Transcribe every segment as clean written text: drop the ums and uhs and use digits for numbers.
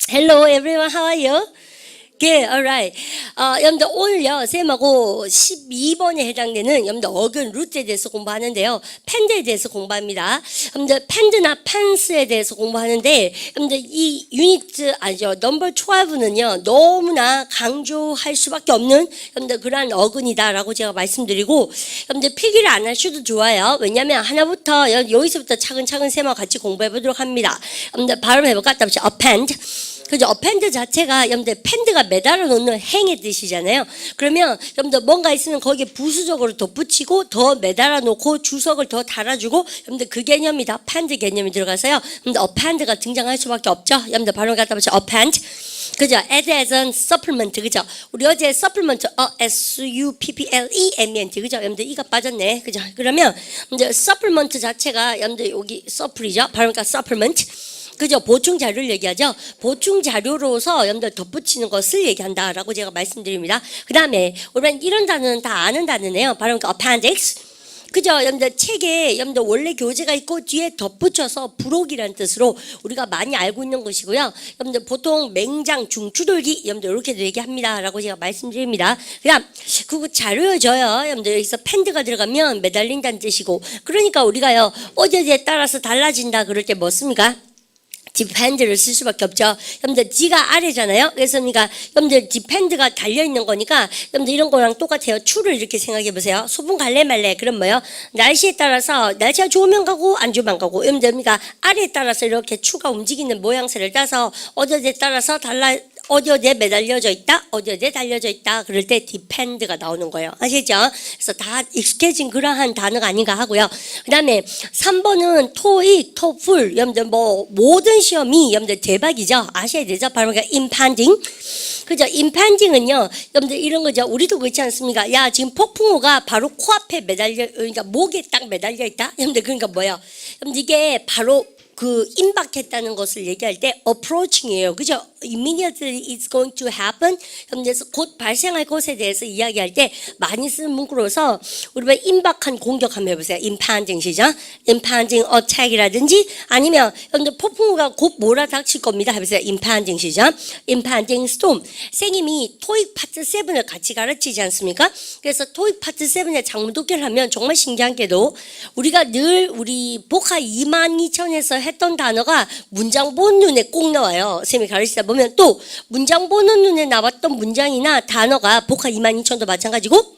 Hello everyone, how are you? Good, alright. 여러분들 오늘요 쌤하고 12번에 해당되는 여러분들 어근 루트에 대해서 공부하는데요. 팬드에 대해서 공부합니다. 여러분들 팬드나 판스에 대해서 공부하는데 여러분들 이 유니트 아니죠. 넘버 12는요 너무나 강조할 수밖에 없는 여러분들 그러한 어근이다라고 제가 말씀드리고 여러분들 필기를 안 하셔도 좋아요. 왜냐하면 하나부터 여기서부터 차근차근 쌤하고 같이 공부해 보도록 합니다. 여러분들 발음 해볼까? 다시 append. 그죠? 어펜드 자체가 여러분들 펜드가 매달아 놓는 행의 뜻이잖아요. 그러면 여러분들 뭔가 있으면 거기에 부수적으로 덧붙이고 더 매달아 놓고 주석을 더 달아주고 여러분들 그 개념이 다 펜드 개념이 들어가서요. 여러분들 어펜드가 등장할 수밖에 없죠. 여러분들 발음 갖다 보시죠. 어펜드. 그죠? add as an supplement. 그죠? 우리 어제 supplement supplement 그죠? 여러분들 이가 빠졌네. 그죠? 그러면 이제 supplement 자체가 여러분들 여기 supple이죠. 발음가 supplement. 그죠? 보충 자료를 얘기하죠. 보충 자료로서 여러분들 덧붙이는 것을 얘기한다라고 제가 말씀드립니다. 그 다음에 우리는 이런 단어는 다 아는 단어네요. 바로 그러니까 appendix. 그죠? 여러분들 책에 여러분들 원래 교재가 있고 뒤에 덧붙여서 부록이라는 뜻으로 우리가 많이 알고 있는 것이고요. 여러분들 보통 맹장, 중추돌기 여러분들 이렇게도 얘기합니다라고 제가 말씀드립니다. 그다음 그 자료여져요. 여러분들 여기서 팬드가 들어가면 매달린다는 뜻이고 그러니까 우리가요 어디에 따라서 달라진다 그럴 때 뭐습니까? 디펜드를 쓸 수밖에 없죠. 여러분들 D가 아래잖아요. 그래서 그러니까 여러분들 디펜드가 달려있는 거니까 여러분들 이런 거랑 똑같아요. 추를 이렇게 생각해 보세요. 소분 갈래 말래 그럼 뭐요? 날씨에 따라서 날씨가 좋으면 가고 안 좋으면 가고 여러분들 그러니까 아래에 따라서 이렇게 추가 움직이는 모양새를 따서 어디에 따라서 어디에 매달려져 있다, 어디에 달려져 있다. 그럴 때 depend가 나오는 거예요. 아시죠? 그래서 다 익숙해진 그러한 단어가 아닌가 하고요. 그 다음에 3번은 토익, 토플, 여러분들 뭐 모든 시험이 여러분들 대박이죠. 아셔야 되죠? 바로 impending. 그죠? impending은요, 여러분들 이런 거죠. 우리도 그렇지 않습니까? 야, 지금 폭풍우가 바로 코앞에 그러니까 목에 딱 매달려 있다. 여러분들 그러니까 뭐예요? 여러분들 이게 바로 그 임박했다는 것을 얘기할 때 approaching이에요. 그죠? Immediately it's going to happen. 그래서 곧 발생할 것에 대해서 이야기할 때 많이 쓰는 문구로서 우리가 임박한 공격 한번 해보세요. impending 시죠? impending attack이라든지 아니면 여러분들 폭풍우가 곧 몰아닥칠 겁니다. 해보세요. impending 시죠? impending storm. 선생님이 토익 파트 7을 같이 가르치지 않습니까? 그래서 토익 파트 7의 장문독해를 하면 정말 신기한 게도 우리가 늘 우리 복화 22,000에서 했던 단어가 문장 보는 눈에 꼭 나와요. 선생님이 가르치다 보면 또 문장 보는 눈에 나왔던 문장이나 단어가 복화 22,000도 마찬가지고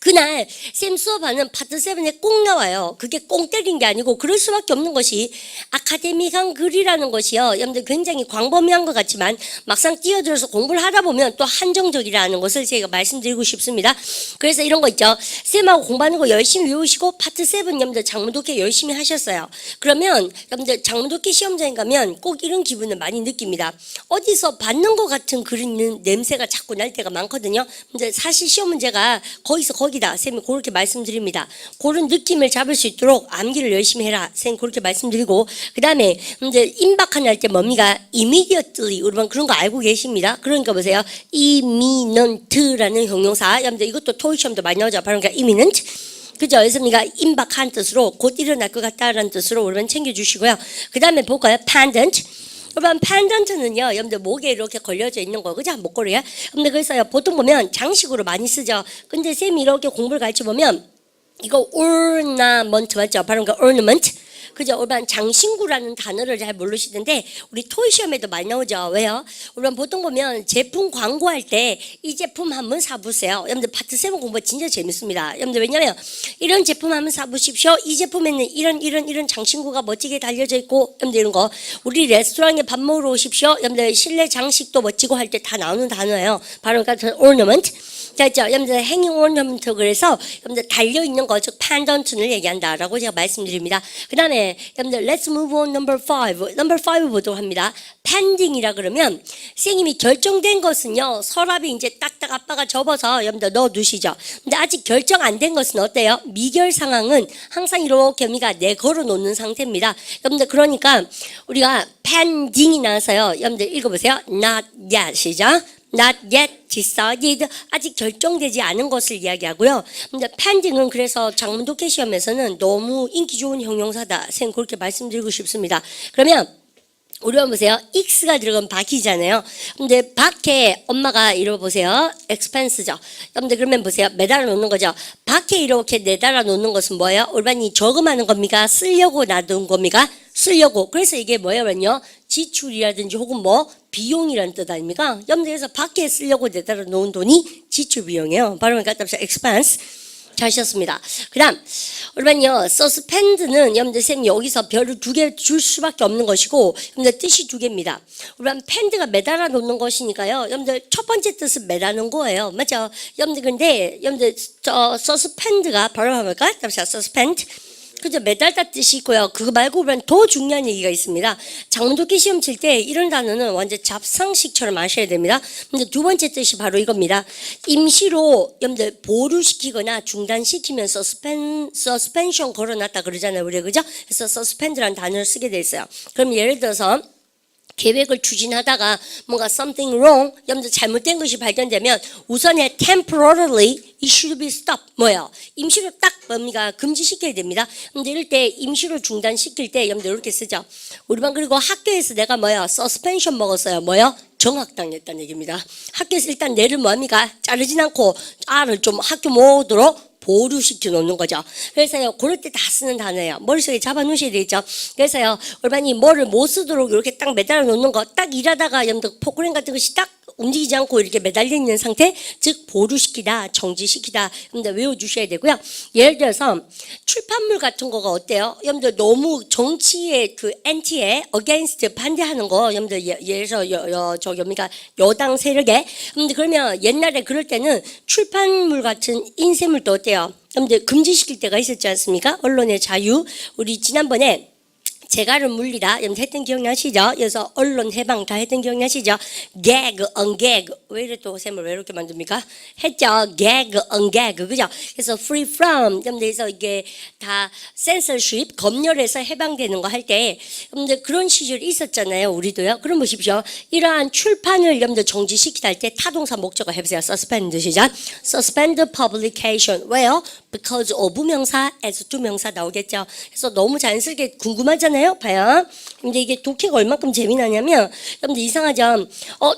그날 쌤 수업하는 파트 7에 꼭 나와요. 그게 꽁 때린 게 아니고 그럴 수밖에 없는 것이 아카데믹한 글이라는 것이요. 여러분들 굉장히 광범위한 것 같지만 막상 뛰어들어서 공부를 하다 보면 또 한정적이라는 것을 제가 말씀드리고 싶습니다. 그래서 이런 거 있죠. 쌤하고 공부하는 거 열심히 외우시고 파트 7 여러분들 장문독해 열심히 하셨어요. 그러면 여러분들 장문독해 시험장에 가면 꼭 이런 기분을 많이 느낍니다. 어디서 받는 것 같은 그리는 냄새가 자꾸 날 때가 많거든요. 근데 사실 시험 문제가 거기다. 쌤이 그렇게 말씀드립니다. 그런 느낌을 잡을 수 있도록 암기를 열심히 해라. 쌤 그렇게 말씀드리고 그 다음에 이제 임박한 할 때 뭡니까? immediately 여러분 그런 거 알고 계십니다. 그러니까 보세요. imminent라는 형용사 여러분들 이것도 토익 시험도 많이 나오죠. 바로 그러니까 imminent 그죠? 그래서 우리가 임박한 뜻으로 곧 일어날 것 같다라는 뜻으로 여러분 챙겨주시고요. 그 다음에 볼까요? pendant 여러분 펜던트는요 여러분들 목에 이렇게 걸려져 있는 거 그죠? 목걸이에 근데 그래서 보통 보면 장식으로 많이 쓰죠. 근데 쌤이 이렇게 공부를 가르쳐 보면 이거 ornament 맞죠? 바로 그 ornament 그죠? 우리는 장신구라는 단어를 잘 모르시는데 우리 토익 시험에도 많이 나오죠. 왜요? 우리는 보통 보면 제품 광고할 때 이 제품 한번 사보세요. 여러분들 파트 7 공부 진짜 재밌습니다. 여러분들 왜냐면 이런 제품 한번 사보십시오. 이 제품에는 이런 장신구가 멋지게 달려져 있고 여러분들 이런 거 우리 레스토랑에 밥 먹으러 오십시오. 여러분들 실내 장식도 멋지고 할 때 다 나오는 단어예요. 바로 그러니까 ornament 됐죠? 여러분들 hanging ornament 그래서 여러분들 달려있는 거 즉 pendant를 얘기한다라고 제가 말씀드립니다. 그 다음에 여러분들 let's move on number 5 보도록 합니다. pending이라 그러면 선생님이 결정된 것은요 서랍에 이제 딱딱 아빠가 접어서 여러분들 넣어두시죠. 근데 아직 결정 안 된 것은 어때요? 미결 상황은 항상 이렇게 우리가 내걸어 놓는 상태입니다. 여러분들 그러니까 우리가 pending이 나와서요 여러분들 읽어보세요. not yet이죠. not yet decided 아직 결정되지 않은 것을 이야기하고요. 근데 pending은 그래서 장문독해 시험에서는 너무 인기 좋은 형용사다. 쌤 그렇게 말씀드리고 싶습니다. 그러면 우리 보세요. x가 들어간 바퀴잖아요. 근데 바퀴에 엄마가 이러보세요. expense죠. 여러분들 그러면 보세요. 매달아 놓는 거죠. 바퀴에 이렇게 내달아 놓는 것은 뭐예요? 올바니 저금하는 겁니까? 쓰려고 놔둔 겁니까? 쓰려고. 그래서 이게 뭐예요? 지출이라든지 혹은 뭐 비용이라는 뜻 아닙니까? 여러분들 그래서 바퀴에 쓰려고 내달아 놓은 돈이 지출 비용이에요. 바로 갖다 합시다. expense. 잘하셨습니다. 그 다음 여러분요 suspend는 여러분들 쌤 여기서 별을 2개 줄 수밖에 없는 것이고 여러분들 뜻이 2개입니다. 여러분 펜드가 매달아 놓는 것이니까요. 여러분들 첫 번째 뜻은 매다는 거예요. 맞죠? 여러분들 근데 여러분들 suspend가 바로 뭘까? 답시다. suspend. 그죠? 매달다 뜻이 있고요. 그거 말고 그러면 더 중요한 얘기가 있습니다. 장문독기 시험 칠 때 이런 단어는 완전 잡상식처럼 아셔야 됩니다. 근데 두 번째 뜻이 바로 이겁니다. 임시로 여러분들 보류시키거나 중단시키면서 서스펜션 걸어놨다 그러잖아요. 우리 그죠? 그래서 suspend라는 단어를 쓰게 돼 있어요. 그럼 예를 들어서 계획을 추진하다가 뭔가 something wrong, 여러분들 잘못된 것이 발견되면 우선에 temporarily it should be stopped. 뭐예요? 임시로 딱 뭡니까? 금지시켜야 됩니다. 근데 이럴 때 임시로 중단시킬 때 여러분들 이렇게 쓰죠. 우리 반 그리고 학교에서 내가 뭐예요? suspension 먹었어요. 뭐예요? 정학당했다는 얘기입니다. 학교에서 일단 내를 뭡니까? 자르진 않고 알을 좀 학교 못 오도록 보류시켜 놓는 거죠. 그래서요, 그럴 때 다 쓰는 단어예요. 머릿속에 잡아 놓으셔야 되겠죠. 그래서요, 올바니 뭐를 못 쓰도록 이렇게 딱 매달아 놓는 거, 딱 일하다가 여러분들 포크레인 같은 것이 딱 움직이지 않고 이렇게 매달려 있는 상태, 즉 보류시키다, 정지시키다. 여러분들 외워주셔야 되고요. 예를 들어서 출판물 같은 거가 어때요? 여러분들 너무 정치의 그 anti에 against 반대하는 거, 여러분들 예를 들어서 뭡니까 여당 세력에. 여러분들 그러면 옛날에 그럴 때는 출판물 같은 인쇄물도 어때요? 여러분들 금지시킬 때가 있었지 않습니까? 언론의 자유. 우리 지난번에 재갈을 물리다 여러분 했던 기억나시죠? 그래서 언론 해방 다 했던 기억나시죠? gag, ungag. 왜 이래 또 쌤을 왜 이렇게 만듭니까? 했죠. gag, ungag. 그죠? 그래서 free from. 여러분들에서 이게 다 censorship, 검열에서 해방되는 거 할 때 여러분들 그런 시절이 있었잖아요. 우리도요. 그럼 보십시오. 이러한 출판을 여러분들 정지시키다 할 때 타동사 목적어 해보세요. suspend 시작. suspend publication. 왜요? because of 명사, as to 명사 나오겠죠. 그래서 너무 자연스럽게 궁금하잖아요. 봐요. 근데 이게 독해가 얼마큼 재미나냐면 여러분들 이상하죠.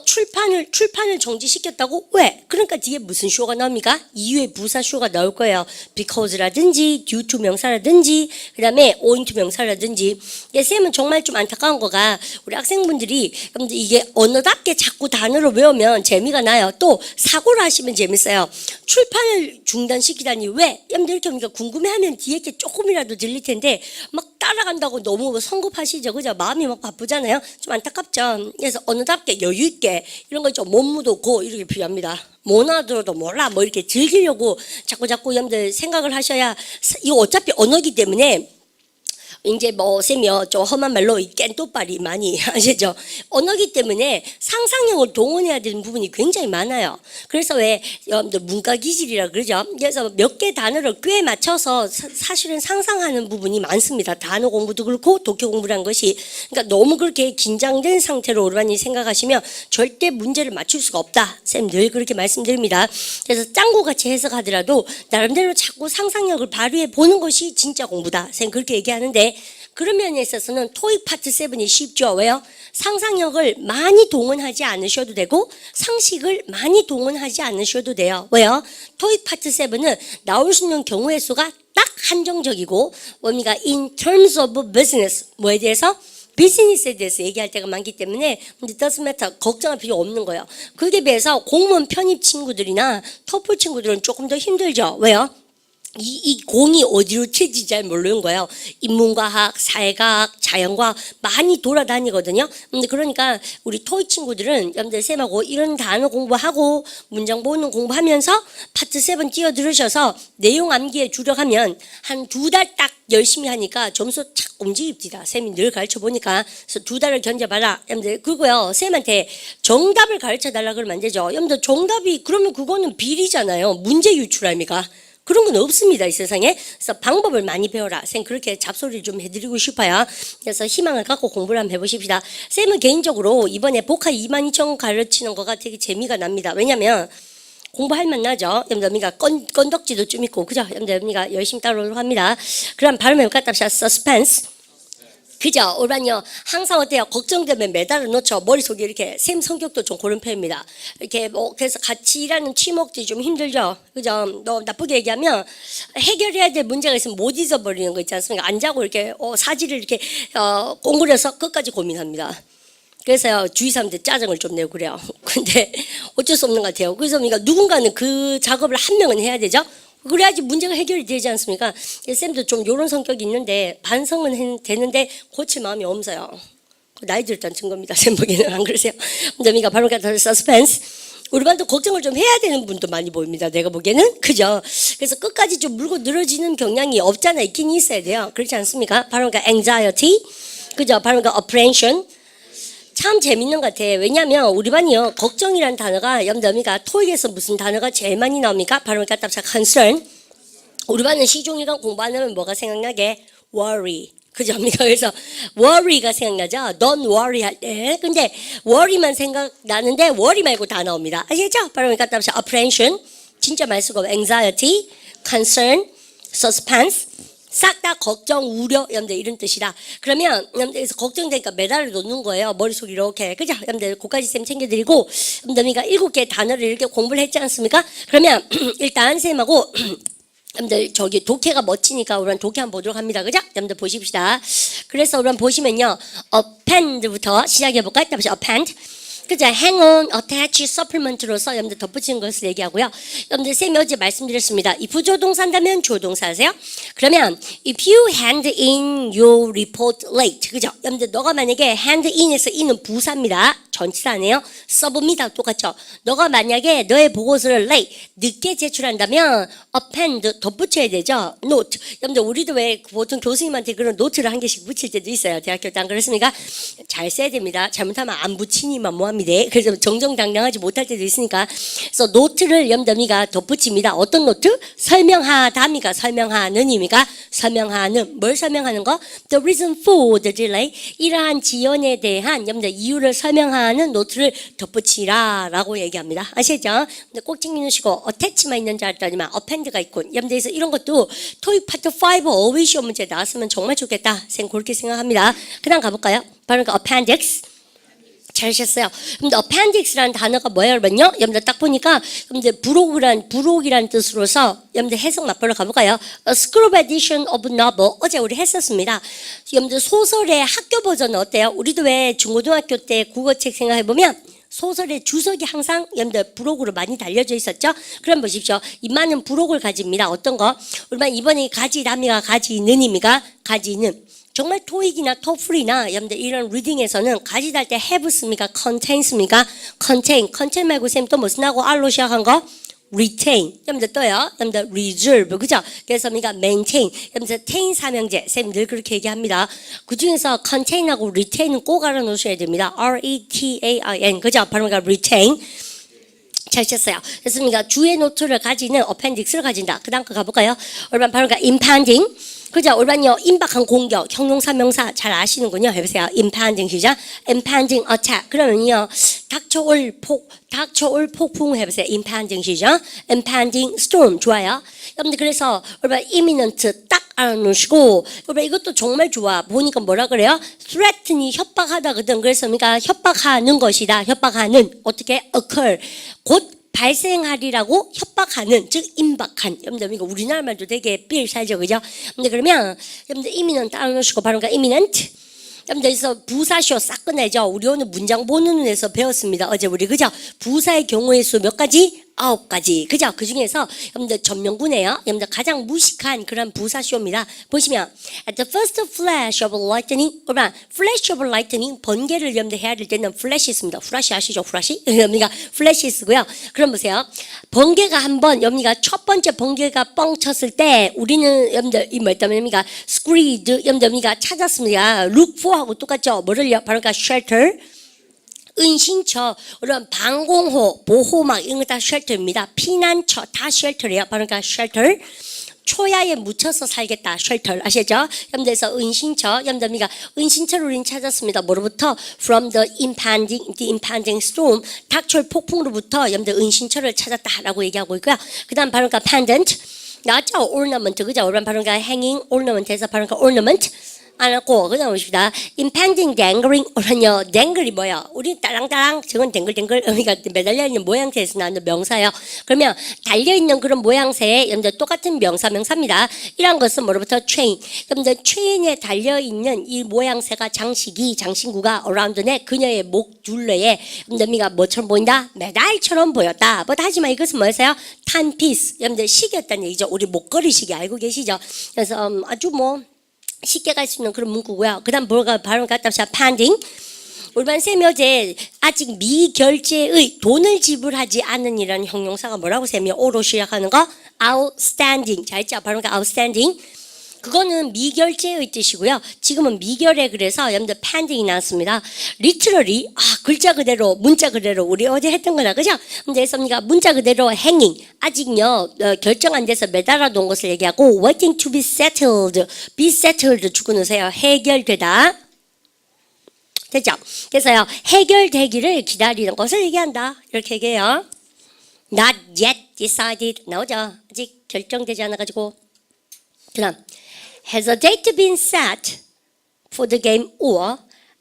출판을 정지시켰다고? 왜? 그러니까 뒤에 무슨 쇼가 나옵니까? 이유의 부사 쇼가 나올 거예요. because라든지 due to 명사라든지 그 다음에 owing to 명사라든지. 쌤은 정말 좀 안타까운 거가 우리 학생분들이 여러분들 이게 언어답게 자꾸 단어를 외우면 재미가 나요. 또 사고를 하시면 재밌어요. 출판을 중단시키다니 왜? 여러분들 이렇게 하니까 궁금해하면 뒤에 게 조금이라도 들릴 텐데 막 따라간다고 너무 성급하시죠. 그죠? 마음이 막 바쁘잖아요. 좀 안타깝죠. 그래서 어느답게 여유있게 이런 거 좀 못 묻고 이렇게 필요합니다. 못 알아들어도 몰라 뭐 이렇게 즐기려고 자꾸 여러분들 생각을 하셔야. 이거 어차피 언어기 때문에 이제 뭐 쌤이요 좀 험한 말로 이 깬또빨이 많이 아시죠? 언어기 때문에 상상력을 동원해야 되는 부분이 굉장히 많아요. 그래서 왜 여러분들 문과 기질이라 그러죠? 그래서 몇 개 단어를 꽤 맞춰서 사실은 상상하는 부분이 많습니다. 단어 공부도 그렇고 독해 공부란 것이. 그러니까 너무 그렇게 긴장된 상태로 오르반이 생각하시면 절대 문제를 맞출 수가 없다. 쌤 늘 그렇게 말씀드립니다. 그래서 짱구같이 해석하더라도 나름대로 자꾸 상상력을 발휘해 보는 것이 진짜 공부다. 쌤 그렇게 얘기하는데 그런 면에 있어서는 토익 파트 7이 쉽죠. 왜요? 상상력을 많이 동원하지 않으셔도 되고 상식을 많이 동원하지 않으셔도 돼요. 왜요? 토익 파트 7은 나올 수 있는 경우의 수가 딱 한정적이고 뭡니까? In terms of business. 뭐에 대해서? 비즈니스에 대해서 얘기할 때가 많기 때문에 it doesn't matter. 걱정할 필요 없는 거예요. 그에 비해서 공무원 편입 친구들이나 토플 친구들은 조금 더 힘들죠. 왜요? 이 공이 어디로 튈지 잘 모르는 거예요. 인문과학, 사회과학, 자연과학 많이 돌아다니거든요. 근데 그러니까 우리 토익 친구들은 여러분들 쌤하고 이런 단어 공부하고 문장 보는 공부하면서 파트 7 끼어 들으셔서 내용 암기에 주력하면 한 2달 딱 열심히 하니까 점수 착 움직입니다. 쌤이 늘 가르쳐 보니까. 그래서 2달을 견뎌봐라. 여러분들 그거요. 쌤한테 정답을 가르쳐 달라 그러면 안 되죠. 여러분들 정답이 그러면 그거는 비리잖아요. 문제 유출합니까? 그런 건 없습니다. 이 세상에. 그래서 방법을 많이 배워라. 쌤 그렇게 잡소리를 좀 해드리고 싶어요. 그래서 희망을 갖고 공부를 한번 해보십시다. 쌤은 개인적으로 이번에 복화 22,000 가르치는 거가 되게 재미가 납니다. 왜냐면 공부할 만나죠. 여러분들 건덕지도 좀 있고 그죠? 여러분들 열심히 따라오려고 합니다. 그럼 발음해 볼까? suspense. 그죠? 오란요 항상 어때요? 걱정되면 매달아 놓죠. 머릿속에 이렇게 샘 성격도 좀 그런 편입니다. 이렇게 뭐 그래서 같이 일하는 팀워크도 좀 힘들죠. 그죠? 너 나쁘게 얘기하면 해결해야 될 문제가 있으면 못 잊어버리는 거 있지 않습니까? 안 자고 이렇게 사지를 이렇게 꽁그려서 끝까지 고민합니다. 그래서요 주위 사람들 짜증을 좀 내고 그래요. 근데 어쩔 수 없는 것 같아요. 그래서 그러니까 누군가는 그 작업을 한 명은 해야 되죠. 그래야지 문제가 해결이 되지 않습니까? 쌤도 좀 이런 성격이 있는데 반성은 되는데 고칠 마음이 없어요. 나이 들었다는 증거입니다. 쌤 보기에는 안 그러세요? 그러니까 바로 같은 서스펜스. 우리 반도 걱정을 좀 해야 되는 분도 많이 보입니다. 내가 보기에는 그죠? 그래서 끝까지 좀 물고 늘어지는 경향이 없잖아. 있긴 있어야 돼요. 그렇지 않습니까? 바로 그러니까 anxiety, 그죠? 바로 그러니까 apprehension. 참 재밌는 것 같아. 왜냐하면 우리 반이요 걱정이라는 단어가 염더미가 토익에서 무슨 단어가 제일 많이 나옵니까? 바로 그러니까 답사 concern. 우리 반은 시종일관 공부하면 뭐가 생각나게? worry. 그죠? 그래서 worry가 생각나죠? don't worry 할 때. 근데 worry만 생각나는데 worry 말고 다 나옵니다. 아시겠죠? 바로 그러니까 답사 apprehension. 진짜 말 쓰고 anxiety, concern, suspense. 싹 다 걱정, 우려, 여러분들 이런 뜻이다. 그러면 여러분들에서 걱정되니까 매달아 놓는 거예요. 머릿속 이렇게. 그죠? 여러분들 그까지 쌤 챙겨드리고 여러분들 7개 단어를 이렇게 공부를 했지 않습니까? 그러면 일단 쌤하고 여러분들 저기 독해가 멋지니까 우리는 독해 한번 보도록 합니다. 그죠? 여러분들 보십시다. 그래서 우리는 보시면요. append부터 시작해볼까요? append. 그죠? hang on, attach, supplement로서 여러분들 덧붙이는 것을 얘기하고요. 여러분들 쌤이 어제 말씀드렸습니다. 이 부조동사한다면 조동사 하세요. 그러면 if you hand in your report late, 그죠? 여러분들 너가 만약에 hand in에서 in은 부사입니다. 전치사 아니에요? submit다 똑같죠? 너가 만약에 너의 보고서를 late, 늦게 제출한다면 append 덧붙여야 되죠? note. 여러분들 우리도 왜 보통 교수님한테 그런 노트를 한 개씩 붙일 때도 있어요. 대학교 때 안 그렇습니까? 잘 써야 됩니다. 잘못하면 안 붙이니만 뭐합니다. 그래서 정정당당하지 못할 때도 있으니까 그래서 노트를 염더미가 덧붙입니다. 어떤 노트? 설명하다미가 설명하는입니까? 설명하는. 뭘 설명하는 거? The reason for the delay. 이러한 지연에 대한 염더 이유를 설명하는 노트를 덧붙이라 라고 얘기합니다. 아시죠? 근데 꼭 챙겨주시고 attach만 있는 줄 알았더니만 append가 있군. 염더에서 이런 것도 토익 파트 5 어휘 시험 문제 나왔으면 정말 좋겠다. 생 그렇게 생각합니다. 그 다음 가볼까요? 바로 그 appendix. 잘하셨어요. 근데 appendix라는 단어가 뭐예요, 여러분요? 여러분들 딱 보니까 여러분들 부록이란 뜻으로서 여러분들 해석 맛보러 가볼까요? A scrub edition of novel. 어제 우리 했었습니다. 여러분들 소설의 학교 버전은 어때요? 우리도 왜 중고등학교 때 국어책 생각해보면 소설의 주석이 항상 여러분들 부록으로 많이 달려져 있었죠? 그럼 보십시오. 이 많은 부록을 가집니다. 어떤 거? 우리만 이번에 가지라미가 가지는입니까? 가지는. 정말 토익이나 토플이나 여러분들 이런 리딩에서는 가지 달 때 have 씁니까? contain 씁니까? contain 말고 쌤 또 뭐 쓰나고 R로 시작한 거? retain. 여러분들 또요. 여러분들 reserve. 그죠? 그래서 우리가 maintain. 여러분들 tain 삼형제. 쌤 늘 그렇게 얘기합니다. 그 중에서 contain하고 retain은 꼭 알아놓으셔야 됩니다. R-E-T-A-I-N. 그죠? 바로 우리가 retain. 잘 쳤어요. 그래서 우리가 주의 노트를 가지는 appendix를 가진다. 그 다음 거 가볼까요? 얼반 바로 impending. 그죠? 올반요 임박한 공격, 형용사 명사 잘 아시는군요. 해보세요. impending 시작. impending attack. 그러면요 닥쳐올 폭풍 해보세요. impending 시작. impending storm 좋아요. 여러분들 그래서 올반 imminent 딱 알아놓으시고 올반 이것도 정말 좋아. 보니까 뭐라 그래요? threaten이 협박하다거든. 그래서 그러니까 협박하는 것이다. 협박하는 어떻게 occur 곧 발생하리라고 협박하는, 즉 임박한. 여러분들 이거 우리나라 말도 되게 삘살죠, 그죠? 근데 그러면 여러분들 imminent 따놓으시고 바로 imminent. 여러분들 여기서 부사쇼 싹 끝내죠. 우리 오늘 문장 보는 눈에서 배웠습니다. 어제 우리 그죠? 부사의 경우의 수 몇 가지? 9가지. 그죠? 그 중에서 여러분들 전명구네요. 여러분들 가장 무식한 그런 부사쇼입니다. 보시면 at the first flash of lightning, 그러면 flash of lightning 번개를 여러분들 해야 될 때는 flash 있습니다. flash 아시죠? flash? 여러분들 flash 쓰고요. 그럼 보세요. 번개가 한번 여러분들 첫 번째 번개가 뻥 쳤을 때 우리는 여러분들 이 뭐였다면 여러분들 screed 여러분들 찾았습니다. look for 하고 똑같죠? 뭐를요? 바로 shelter. 은신처, 이런 방공호, 보호막 이런 거 다 쉘터입니다. 피난처 다 쉘터래요. 바로 그러니까 쉘터. 초야에 묻혀서 살겠다. 쉘터 아시죠? 여러분들에서 은신처, 여러분들 은신처를 우린 찾았습니다. 뭐로부터? From the impending storm. 닥쳐올 폭풍으로부터 여러분들 은신처를 찾았다라고 얘기하고 있고요. 그다음 바로 pendant. 나왔죠? ornament 그죠? 바로 hanging ornament에서 바로 ornament. 안았고 그다음 보십시다. impending dangling 오는요. dangle이 뭐야? 우리 따랑따랑 저건 댕글댕글 그러니까 매달려 있는 모양새에서 나오는 명사예요. 그러면 달려 있는 그런 모양새에 여러분들 똑같은 명사입니다. 이런 것은 뭐로부터 chain. 여러분들 chain에 달려 있는 이 모양새가 장신구가 around 내 그녀의 목 둘레에 여러분들 뭐처럼 보인다? 메달처럼 보였다. 하지만 이것은 뭐였어요? 탄피스. 여러분들 시계였다는 얘기죠. 우리 목걸이 시계 알고 계시죠? 그래서 아주 뭐 쉽게 갈 수 있는 그런 문구고요. 그 다음 뭐가 바로 갖다 봅시다. pending. 우리반 쌤이 어제 아직 미결제의 돈을 지불하지 않은 이라는 형용사가 뭐라고 쌤이 오로 시작하는 거? outstanding. 자, 있죠? 바로 outstanding. 그거는 미결제의 뜻이고요. 지금은 미결에 그래서 여러분들 pending이 나왔습니다. literally 글자 그대로 문자 그대로 우리 어제 했던 거나 그죠? 근데 섭니까 문자 그대로 hanging 아직요 결정 안 돼서 매달아 놓은 것을 얘기하고 waiting to be settled 주구는세요 해결되다. 됐죠? 그래서요 해결되기를 기다리는 것을 얘기한다. 이렇게 얘기해요. Not yet decided 나오죠? 아직 결정되지 않아가지고. 그다음 Has a date been set for the game or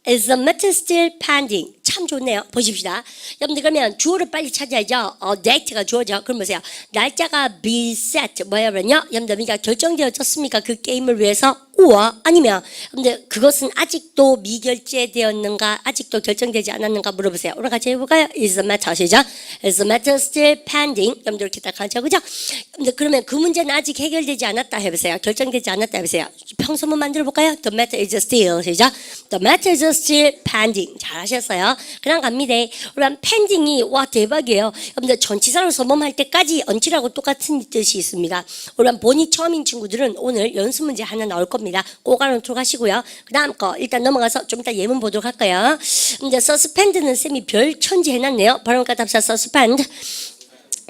is the matter still pending? 참 좋네요. 보십시다. 여러분들 그러면 주어를 빨리 찾아야죠. date가 주어죠. 그럼 보세요. 날짜가 be set 뭐냐면요. 여러분들 결정되어졌습니까? 그 게임을 위해서 or 아니면 여러분들 그것은 아직도 미결제되었는가 아직도 결정되지 않았는가 물어보세요. 우리 같이 해볼까요? Is the matter 시작. Is the matter still pending? 여러분들 이렇게 딱 하죠. 그죠? 여러분들 그러면 그 문제는 아직 해결되지 않았다 해보세요. 결정되지 않았다 해보세요. 평소문 만들어 볼까요? The matter is still 시작. The matter is still pending. 잘하셨어요. 그냥 갑니다. 우리 pending이 와 대박이에요. 여러분들 전치사로 서범할 때까지 언치라고 똑같은 뜻이 있습니다. 우리 본이 처음인 친구들은 오늘 연습 문제 하나 나올 겁니다. 꼭 알아놓도록 하시고요. 그 다음 거 일단 넘어가서 좀 이따 예문 보도록 할까요? 근데 suspend는 쌤이 별 천지 해놨네요. 바로 답사 suspend.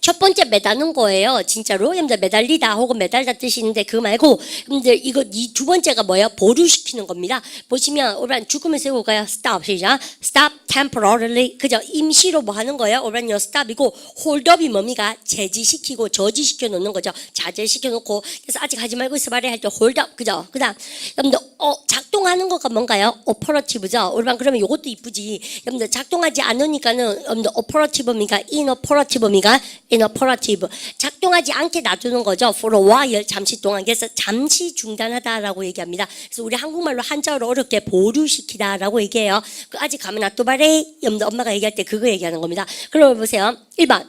첫 번째 매다는 거예요. 진짜로. 여러분들 매달리다 혹은 매달다 뜻이 있는데 그거 말고 여러분들 이거 이 두 번째가 뭐예요? 보류시키는 겁니다. 보시면 오란 죽음을 세우고 가요. stop 시작. stop temporarily. 그죠? 임시로 뭐 하는 거예요? 오란요 stop이고 hold up이 뭡니까? 제지시키고 저지시켜 놓는 거죠. 자제시켜 놓고 그래서 아직 하지 말고 있어 말해 할 때 hold up. 그죠? 그다음 여러분들 작동하는 거가 뭔가요? operative죠. 오란 그러면 이것도 이쁘지. 여러분들 작동하지 않으니까는 여러분들 operative입니까? inoperativ입니까? inoperative. 작동하지 않게 놔두는 거죠. for a while. 잠시 동안. 그래서 잠시 중단하다라고 얘기합니다. 그래서 우리 한국말로 한자어로 어렵게 보류시키다라고 얘기해요. 아직 가면 놔둬봐래. 엄마가 얘기할 때 그거 얘기하는 겁니다. 그럼 보세요. 1번.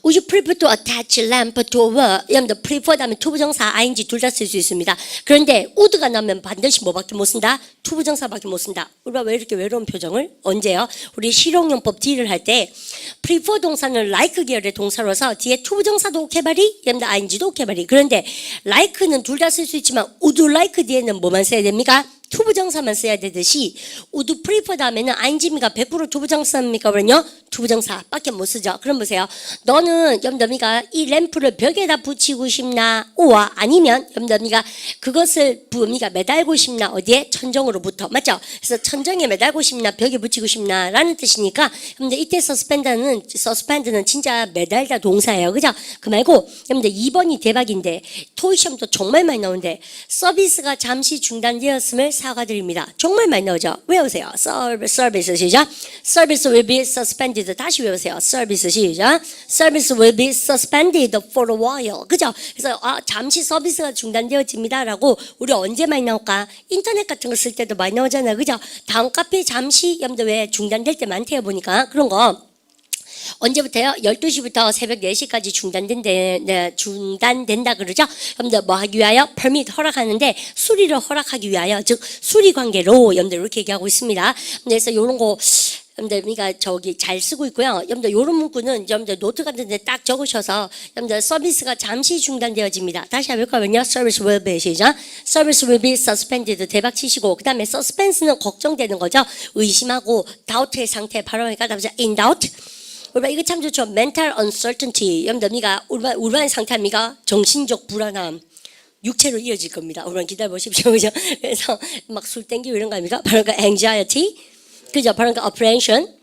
Would you prefer to attach lamp to a wall? 여러분들 prefer 다음에 투부정사 ing 둘 다 쓸 수 있습니다. 그런데 would가 나면 반드시 뭐밖에 못 쓴다? 투부정사밖에 못 쓴다. 우리가 왜 이렇게 외로운 표정을? 언제요? 우리 실용용법 D를 할 때 prefer 동사는 like 계열의 동사로서 뒤에 투부정사도 오케바리, 여러분들 ing도 오케바리. 그런데 like는 둘 다 쓸 수 있지만 would like 뒤에는 뭐만 써야 됩니까? 투부정사만 써야 되듯이 would prefer 다음에는 ing입니까? 100% 투부정사입니까? 그러면요 투부정사밖에 못 쓰죠. 그럼 보세요. 너는 염더미가 이 램프를 벽에다 붙이고 싶나? 오와 아니면 염더미가 그것을 부미가 매달고 싶나? 어디에? 천정으로부터 맞죠? 그래서 천정에 매달고 싶나? 벽에 붙이고 싶나? 라는 뜻이니까 근데 이때 서스펜드는 진짜 매달다 동사예요. 그죠? 그 말고 여러분들 2번이 대박인데 토익 시험도 정말 많이 나오는데 서비스가 잠시 중단되었음을 사과드립니다. 정말 많이 나오죠? 외우세요. 서비스 시작. Service will be suspended. 다시 외우세요. 서비스 시작. Service will be suspended for a while. 그죠? 그래서 잠시 서비스가 중단되어집니다라고 우리 언제 많이 나올까? 인터넷 같은 거 쓸 때도 많이 나오잖아요. 그죠? 다음 카페 잠시 여러분들 왜 중단될 때 많대요 보니까 그런 거. 언제부터요? 12시부터 새벽 4시까지 중단된다 그러죠? 여러분들 뭐 하기 위하여? permit 허락하는데 수리를 허락하기 위하여 즉 수리 관계로 여러분들 이렇게 얘기하고 있습니다. 그래서 이런 거 여러분들 그러니까 저기 잘 쓰고 있고요. 여러분들 이런 문구는 여러분들 노트 같은 데 딱 적으셔서 여러분들 서비스가 잠시 중단되어집니다. 다시 한번 볼까요? Service will be 시작. Service will be suspended 대박 치시고 그 다음에 suspense는 걱정되는 거죠. 의심하고 doubt의 상태 발음하니까 in doubt. 우리가 이거 참 좋죠. mental uncertainty. 여러분들 우리가 우리만의 상태입니까? 정신적 불안함. 육체로 이어질 겁니다. 우리만 기다려보십시오. 그죠? 그래서 막 술 땡기고 이런 거 아닙니까? 바로 그 anxiety. 그죠? 바로 그 apprehension.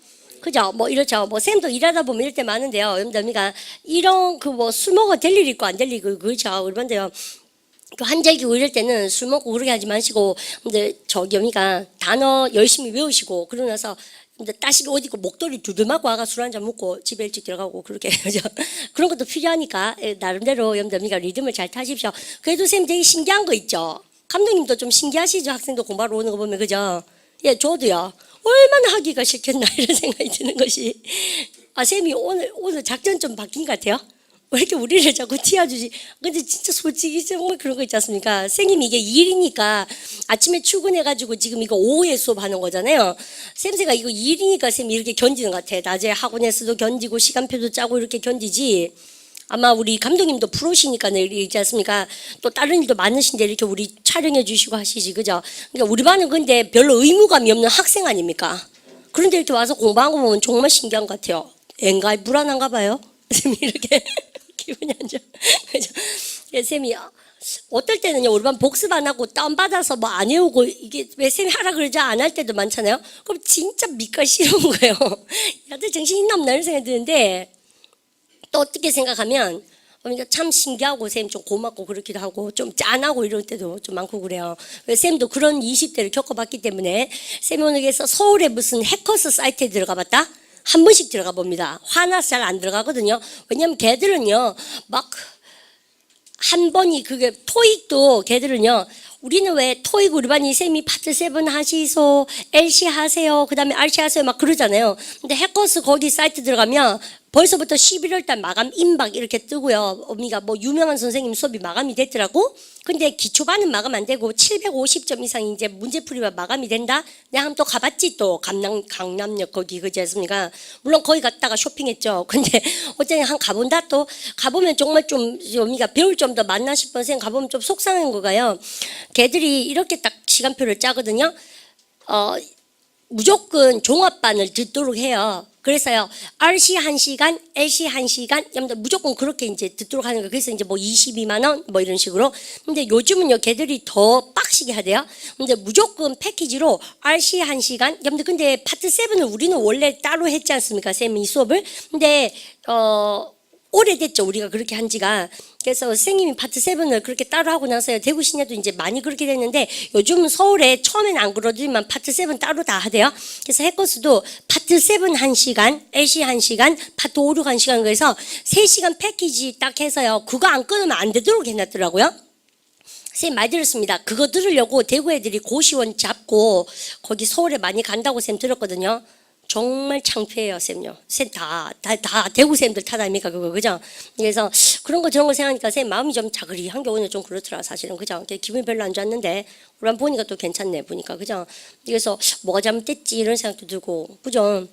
그죠? 뭐 이렇죠. 뭐 쌤도 일하다 보면 이럴 때 많은데요. 여러분들 우리가 이런 그 뭐 술 먹어 될 일 있고 안 될 일 있고 그렇죠. 우리만데요. 또 한절기고 이럴 때는 술 먹고 그러게 하지 마시고, 근데 저기 어미가 단어 열심히 외우시고 그러고 나서 근데 따시게 옷 입고 목도리 두들맞고 와가 술 한잔 먹고 집에 일찍 들어가고 그렇게 그죠? 그런 것도 필요하니까 나름대로 염더미가 리듬을 잘 타십시오. 그래도 쌤 되게 신기한 거 있죠. 감독님도 좀 신기하시죠? 학생도 공부하러 오는 거 보면 그죠? 예, 저도요. 얼마나 하기가 싫겠나 이런 생각이 드는 것이 아 쌤이 오늘 작전 좀 바뀐 것 같아요. 왜 이렇게 우리를 자꾸 튀어주지? 근데 진짜 솔직히 정말 그런 거 있지 않습니까? 선생님이 이게 일이니까 아침에 출근해가지고 지금 이거 오후에 수업하는 거잖아요. 쌤새가 이거 일이니까 쌤이 이렇게 견디는 것 같아. 낮에 학원에서도 견디고 시간표도 짜고 이렇게 견디지. 아마 우리 감독님도 프로시니까 있지 않습니까? 또 다른 일도 많으신데 이렇게 우리 촬영해 주시고 하시지, 그죠? 그러니까 우리 반은 근데 별로 의무감이 없는 학생 아닙니까? 그런데 이렇게 와서 공부하는 거 보면 정말 신기한 것 같아요. 앵가 불안한가 봐요. 쌤이 이렇게 기분이 안 좋아. 그죠? 쌤이 어떨 때는요 우리 반 복습 안 하고 다운 받아서 뭐 안 해오고 이게 왜 쌤이 하라 그러죠 안 할 때도 많잖아요. 그럼 진짜 밑가 싫은 거예요. 야들 정신 있나 없나 이런 생각이 드는데 또 어떻게 생각하면 그러니까 참 신기하고 쌤 좀 고맙고 그렇기도 하고 좀 짠하고 이럴 때도 좀 많고 그래요. 쌤도 그런 20대를 겪어봤기 때문에 쌤이 오늘 그래서 서울에 무슨 해커스 사이트에 들어가 봤다? 한 번씩 들어가 봅니다. 화나서 잘 안 들어가거든요. 왜냐면 걔들은요 막 한 번이 그게 토익도 걔들은요 우리는 왜 토익 우리 반이 쌤이 파트 7 하시소 LC 하세요 그 다음에 RC 하세요 막 그러잖아요. 근데 해커스 거기 사이트 들어가면 벌써부터 11월 달 마감 임박 이렇게 뜨고요. 어미가 뭐 유명한 선생님 수업이 마감이 됐더라고. 근데 기초반은 마감 안 되고 750점 이상 이제 문제풀이가 마감이 된다. 내가 한번 또 가봤지 또 강남역 거기 그지 않습니까? 물론 거기 갔다가 쇼핑했죠. 근데 어쨌든 한 가본다 또 가보면 정말 좀 어미가 배울 점 더 많나 싶어서 생 가보면 좀 속상한 거가요. 걔들이 이렇게 딱 시간표를 짜거든요. 무조건 종합반을 듣도록 해요. 그래서요, RC 1시간, LC 1시간, 무조건 그렇게 이제 듣도록 하는 거예요. 그래서 이제 뭐 22만 원, 뭐 이런 식으로. 근데 요즘은요, 걔들이 더 빡시게 하대요. 근데 무조건 패키지로 RC 1시간, 근데 파트 7은 우리는 원래 따로 했지 않습니까? 쌤이 수업을. 근데, 오래됐죠. 우리가 그렇게 한 지가. 그래서 선생님이 파트 7을 그렇게 따로 하고 나서요. 대구 시내도 이제 많이 그렇게 됐는데 요즘 서울에 처음엔 안 그러더니만 파트 7 따로 다 하대요. 그래서 해커스도 파트 7 1시간, LC 1시간, 파트 5, 6 1시간 그래서 3시간 패키지 딱 해서요. 그거 안 끊으면 안 되도록 해놨더라고요. 선생님 말 들었습니다. 그거 들으려고 대구 애들이 고시원 잡고 거기 서울에 많이 간다고 쌤 들었거든요. 정말 창피해요, 쌤요. 쌤 다 대구 쌤들 탓 아닙니까, 그거, 그죠? 그래서 그런 거 저런 거 생각하니까 쌤 마음이 좀 자그리한 게 오늘 좀 그렇더라, 사실은, 그죠? 기분이 별로 안 좋았는데, 우리 보니까 또 괜찮네, 보니까, 그죠? 그래서 뭐가 잘못됐지, 이런 생각도 들고, 그죠?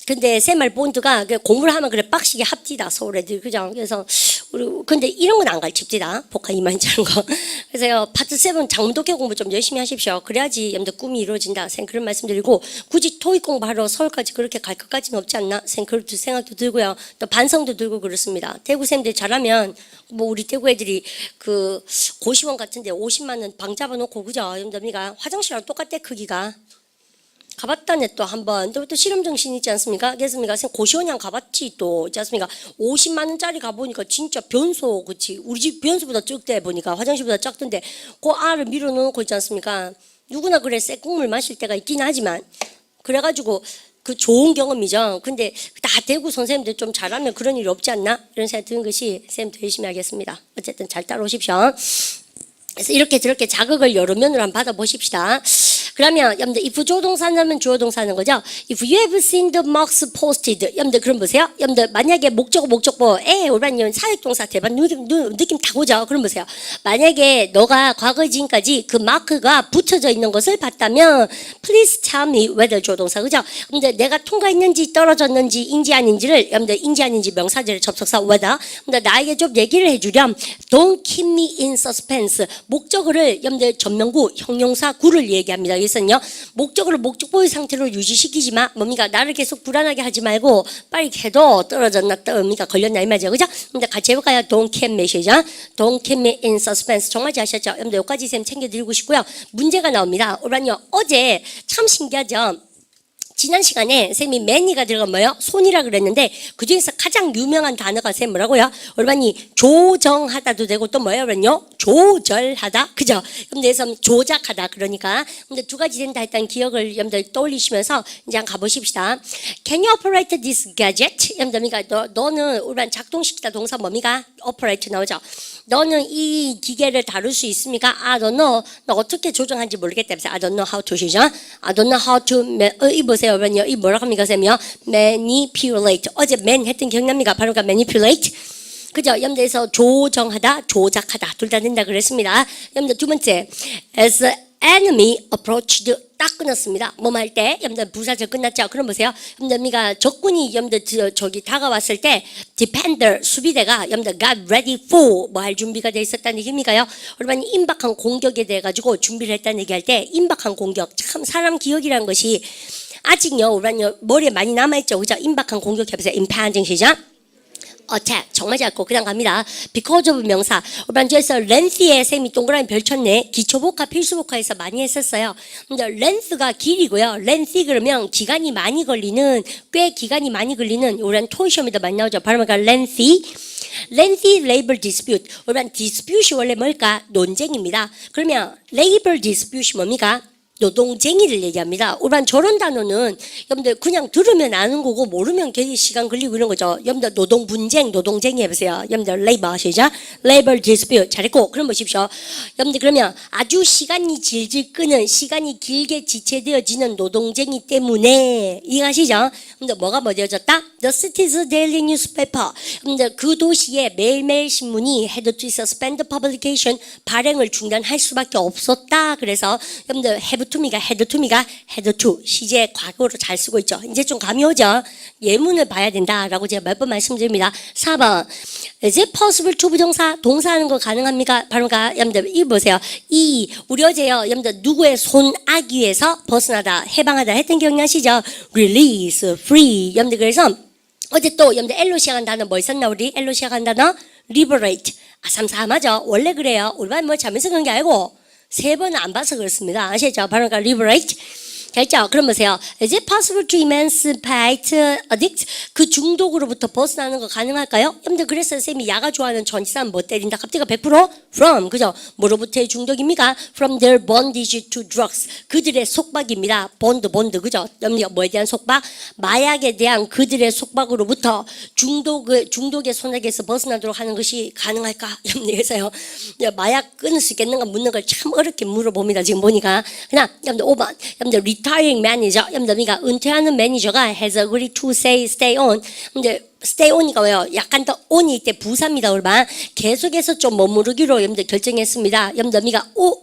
근데 쌤말 본드가 공부를 하면 그래 빡시게 합디다 서울 애들 그죠? 그래서 우리 근데 이런 건 안 가르칩디다 복화 이만저런 거. 그래서요 파트 7 장문독해 공부 좀 열심히 하십시오. 그래야지 여러분들 꿈이 이루어진다. 쌤 그런 말씀드리고 굳이 토익 공부하러 서울까지 그렇게 갈 것까지는 없지 않나? 쌤 그런 생각도 들고요. 또 반성도 들고 그렇습니다. 대구 쌤들 잘하면 뭐 우리 대구 애들이 그 고시원 같은데 50만 원 방 잡아놓고 그죠? 여러분들 화장실하고 똑같대 크기가. 가봤다네 또 한번 또 실험 정신 있지 않습니까? 그렇습니까? 고시원양 가봤지 또 있지 않습니까? 50만 원짜리 가보니까 진짜 변소 그치 우리 집 변소보다 적대 보니까 화장실보다 작던데 그 알을 밀어놓고 있지 않습니까? 누구나 그래 쇠국물 마실 때가 있긴 하지만 그래가지고 그 좋은 경험이죠. 근데 다 대구 선생님들 좀 잘하면 그런 일이 없지 않나? 이런 생각이 드는 것이 쌤도 열심히 하겠습니다. 어쨌든 잘 따라오십시오. 그래서 이렇게 저렇게 자극을 여러 면으로 한번 받아보십시다. 그러면 여러분들 if 조동사는 주어 동사는 거죠. If you have seen the marks posted 여러분들 그럼 보세요. 여러분들 만약에 목적어에 오라니면 사역동사 대반 느낌 다 오죠. 그럼 보세요. 만약에 너가 과거 지금까지 그 마크가 붙여져 있는 것을 봤다면 please tell me whether 조동사 그죠. 근데 내가 통과했는지 떨어졌는지 인지 아닌지를 여러분들 인지 아닌지 명사절 접속사 whether 근데 나에게 좀 얘기를 해주렴. Don't keep me in suspense 목적어를 여러분들 전명구 형용사 구를 얘기합니다. 그래서요 목적어를 목적보의 상태로 유지시키지만 뭡니까 나를 계속 불안하게 하지 말고 빨리 해도 떨어졌나 뭡니까 걸렸나 이 말이죠. 그죠? 근데 같이 해볼까요? Don't keep me 시죠. Don't keep me in suspense 정말 잘하셨죠? 여러분들 여기까지 쌤 챙겨드리고 싶고요. 문제가 나옵니다. 오란요 어제 참 신기하죠? 지난 시간에 쌤이 many가 들어간 뭐예요? 손이라 그랬는데 그 중에서 가장 유명한 단어가 쌤 뭐라고요? 여러분이 조정하다도 되고 또 뭐예요? 그러면요? 조절하다. 그죠? 그래서 조작하다. 그러니까 근데 두 가지 된다 했다는 기억을 여러분들 떠올리시면서 이제 한번 가보십시다. Can you operate this gadget? 여러분들 그러니까 너는 우리만 작동시키다 동사 뭡니까? operate 나오죠. 너는 이 기계를 다룰 수 있습니까? I don't know. 너 어떻게 조정하는지 모르겠다. I don't know how to 시죠. I don't know how to 이 보세요. 여러분요. 이 뭐라고 합니까? 쌤이요. manipulate. 어제 man 했던 기억납니까? 바로 그 manipulate. 그죠? 여러분들에서 조정하다, 조작하다 둘 다 된다 그랬습니다. 여러분들 두 번째, as enemy approached 딱 끊었습니다. 뭐 할 때? 여러분들 부사절 끝났죠? 그럼 보세요. 여러분들 적군이 여러분들 저기 다가왔을 때 defender 수비대가 여러분들 got ready for 뭐 할 준비가 돼 있었다는 얘기입니까요? 여러분 임박한 공격에 대해 가지고 준비를 했다는 얘기할 때 임박한 공격 참 사람 기억이라는 것이 아직요 우리는 머리에 많이 남아있죠. 그죠? 임박한 공격 해보세요. impending 시작. attack 정말 짧고 그냥 갑니다. because of 명사. 우리반주에서 length에 쌤이 동그라미 별 쳤네. 기초복화 필수복화에서 많이 했었어요. 근데 length가 길이고요. lengthy 그러면 기간이 많이 걸리는 꽤 기간이 많이 걸리는 우리는 토의 시험에도 많이 나오죠. 바로 뭐가 lengthy labor dispute. 우리반 dispute이 원래 뭘까? 논쟁입니다. 그러면 labor dispute이 뭡니까? 노동쟁이를 얘기합니다. 일반 저런 단어는 여러분들 그냥 들으면 아는 거고 모르면 괜히 시간 걸리고 이런 거죠. 여러분들 노동 분쟁, 노동쟁이 해보세요. 여러분들 labor 시작. labor dispute 잘했고 그럼 보십시오. 여러분들 그러면 아주 시간이 질질 끄는 시간이 길게 지체되어지는 노동쟁이 때문에 이해하시죠? 근데 뭐가 되어졌다? The city's daily newspaper. 여러분들 그 도시의 매일매일 신문이 had to suspend publication 발행을 중단할 수밖에 없었다. 그래서 여러분들 have to me가 had to 시제 과거로 잘 쓰고 있죠. 이제 좀 감이 오죠. 예문을 봐야 된다라고 제가 몇 번 말씀드립니다. 4번 is it possible to 부정사 동사하는 거 가능합니까? 바로가 여러분들 이 보세요. 이 우리 어제요 여러분들 누구의 손아귀에서 벗어나다 해방하다 했던 기억나시죠? release, free 여러분들 그래서 어제 또 여러분들 L로 시작한 단어 뭐 있었나 우리? L로 시작한 단어 liberate 아삼삼하죠. 원래 그래요. 우리만 뭐 잘못 쓴 게 아니고 세 번은 안 봐서 그렇습니다. 아시죠? 바로 그러니까 liberate. 됐죠? 그럼 보세요. Is it possible to emancipate addict? 그 중독으로부터 벗어나는 거 가능할까요? 여러분들 그래서 쌤이 야가 좋아하는 전치사는 뭐 때린다? 갑자기 100% from. 그죠? 뭐로부터의 중독입니까? From their bondage to drugs. 그들의 속박입니다. 본드. 그죠? 여러분들 뭐에 대한 속박? 마약에 대한 그들의 속박으로부터 중독의 손아귀에서 벗어나도록 하는 것이 가능할까? 여러분들 그래서요. 마약 끊을 수 있겠는가 묻는 걸 참 어렵게 물어봅니다. 지금 보니까. 그냥 여러분들 5번. 여러분들 retiring manager, 여러분들 은퇴하는 매니저가 has agreed to stay on. 근데 stay on이가 왜요? 약간 더 on이 이때 부사입니다. 우리반 계속해서 좀 머무르기로 여러분들 결정했습니다. 여러분들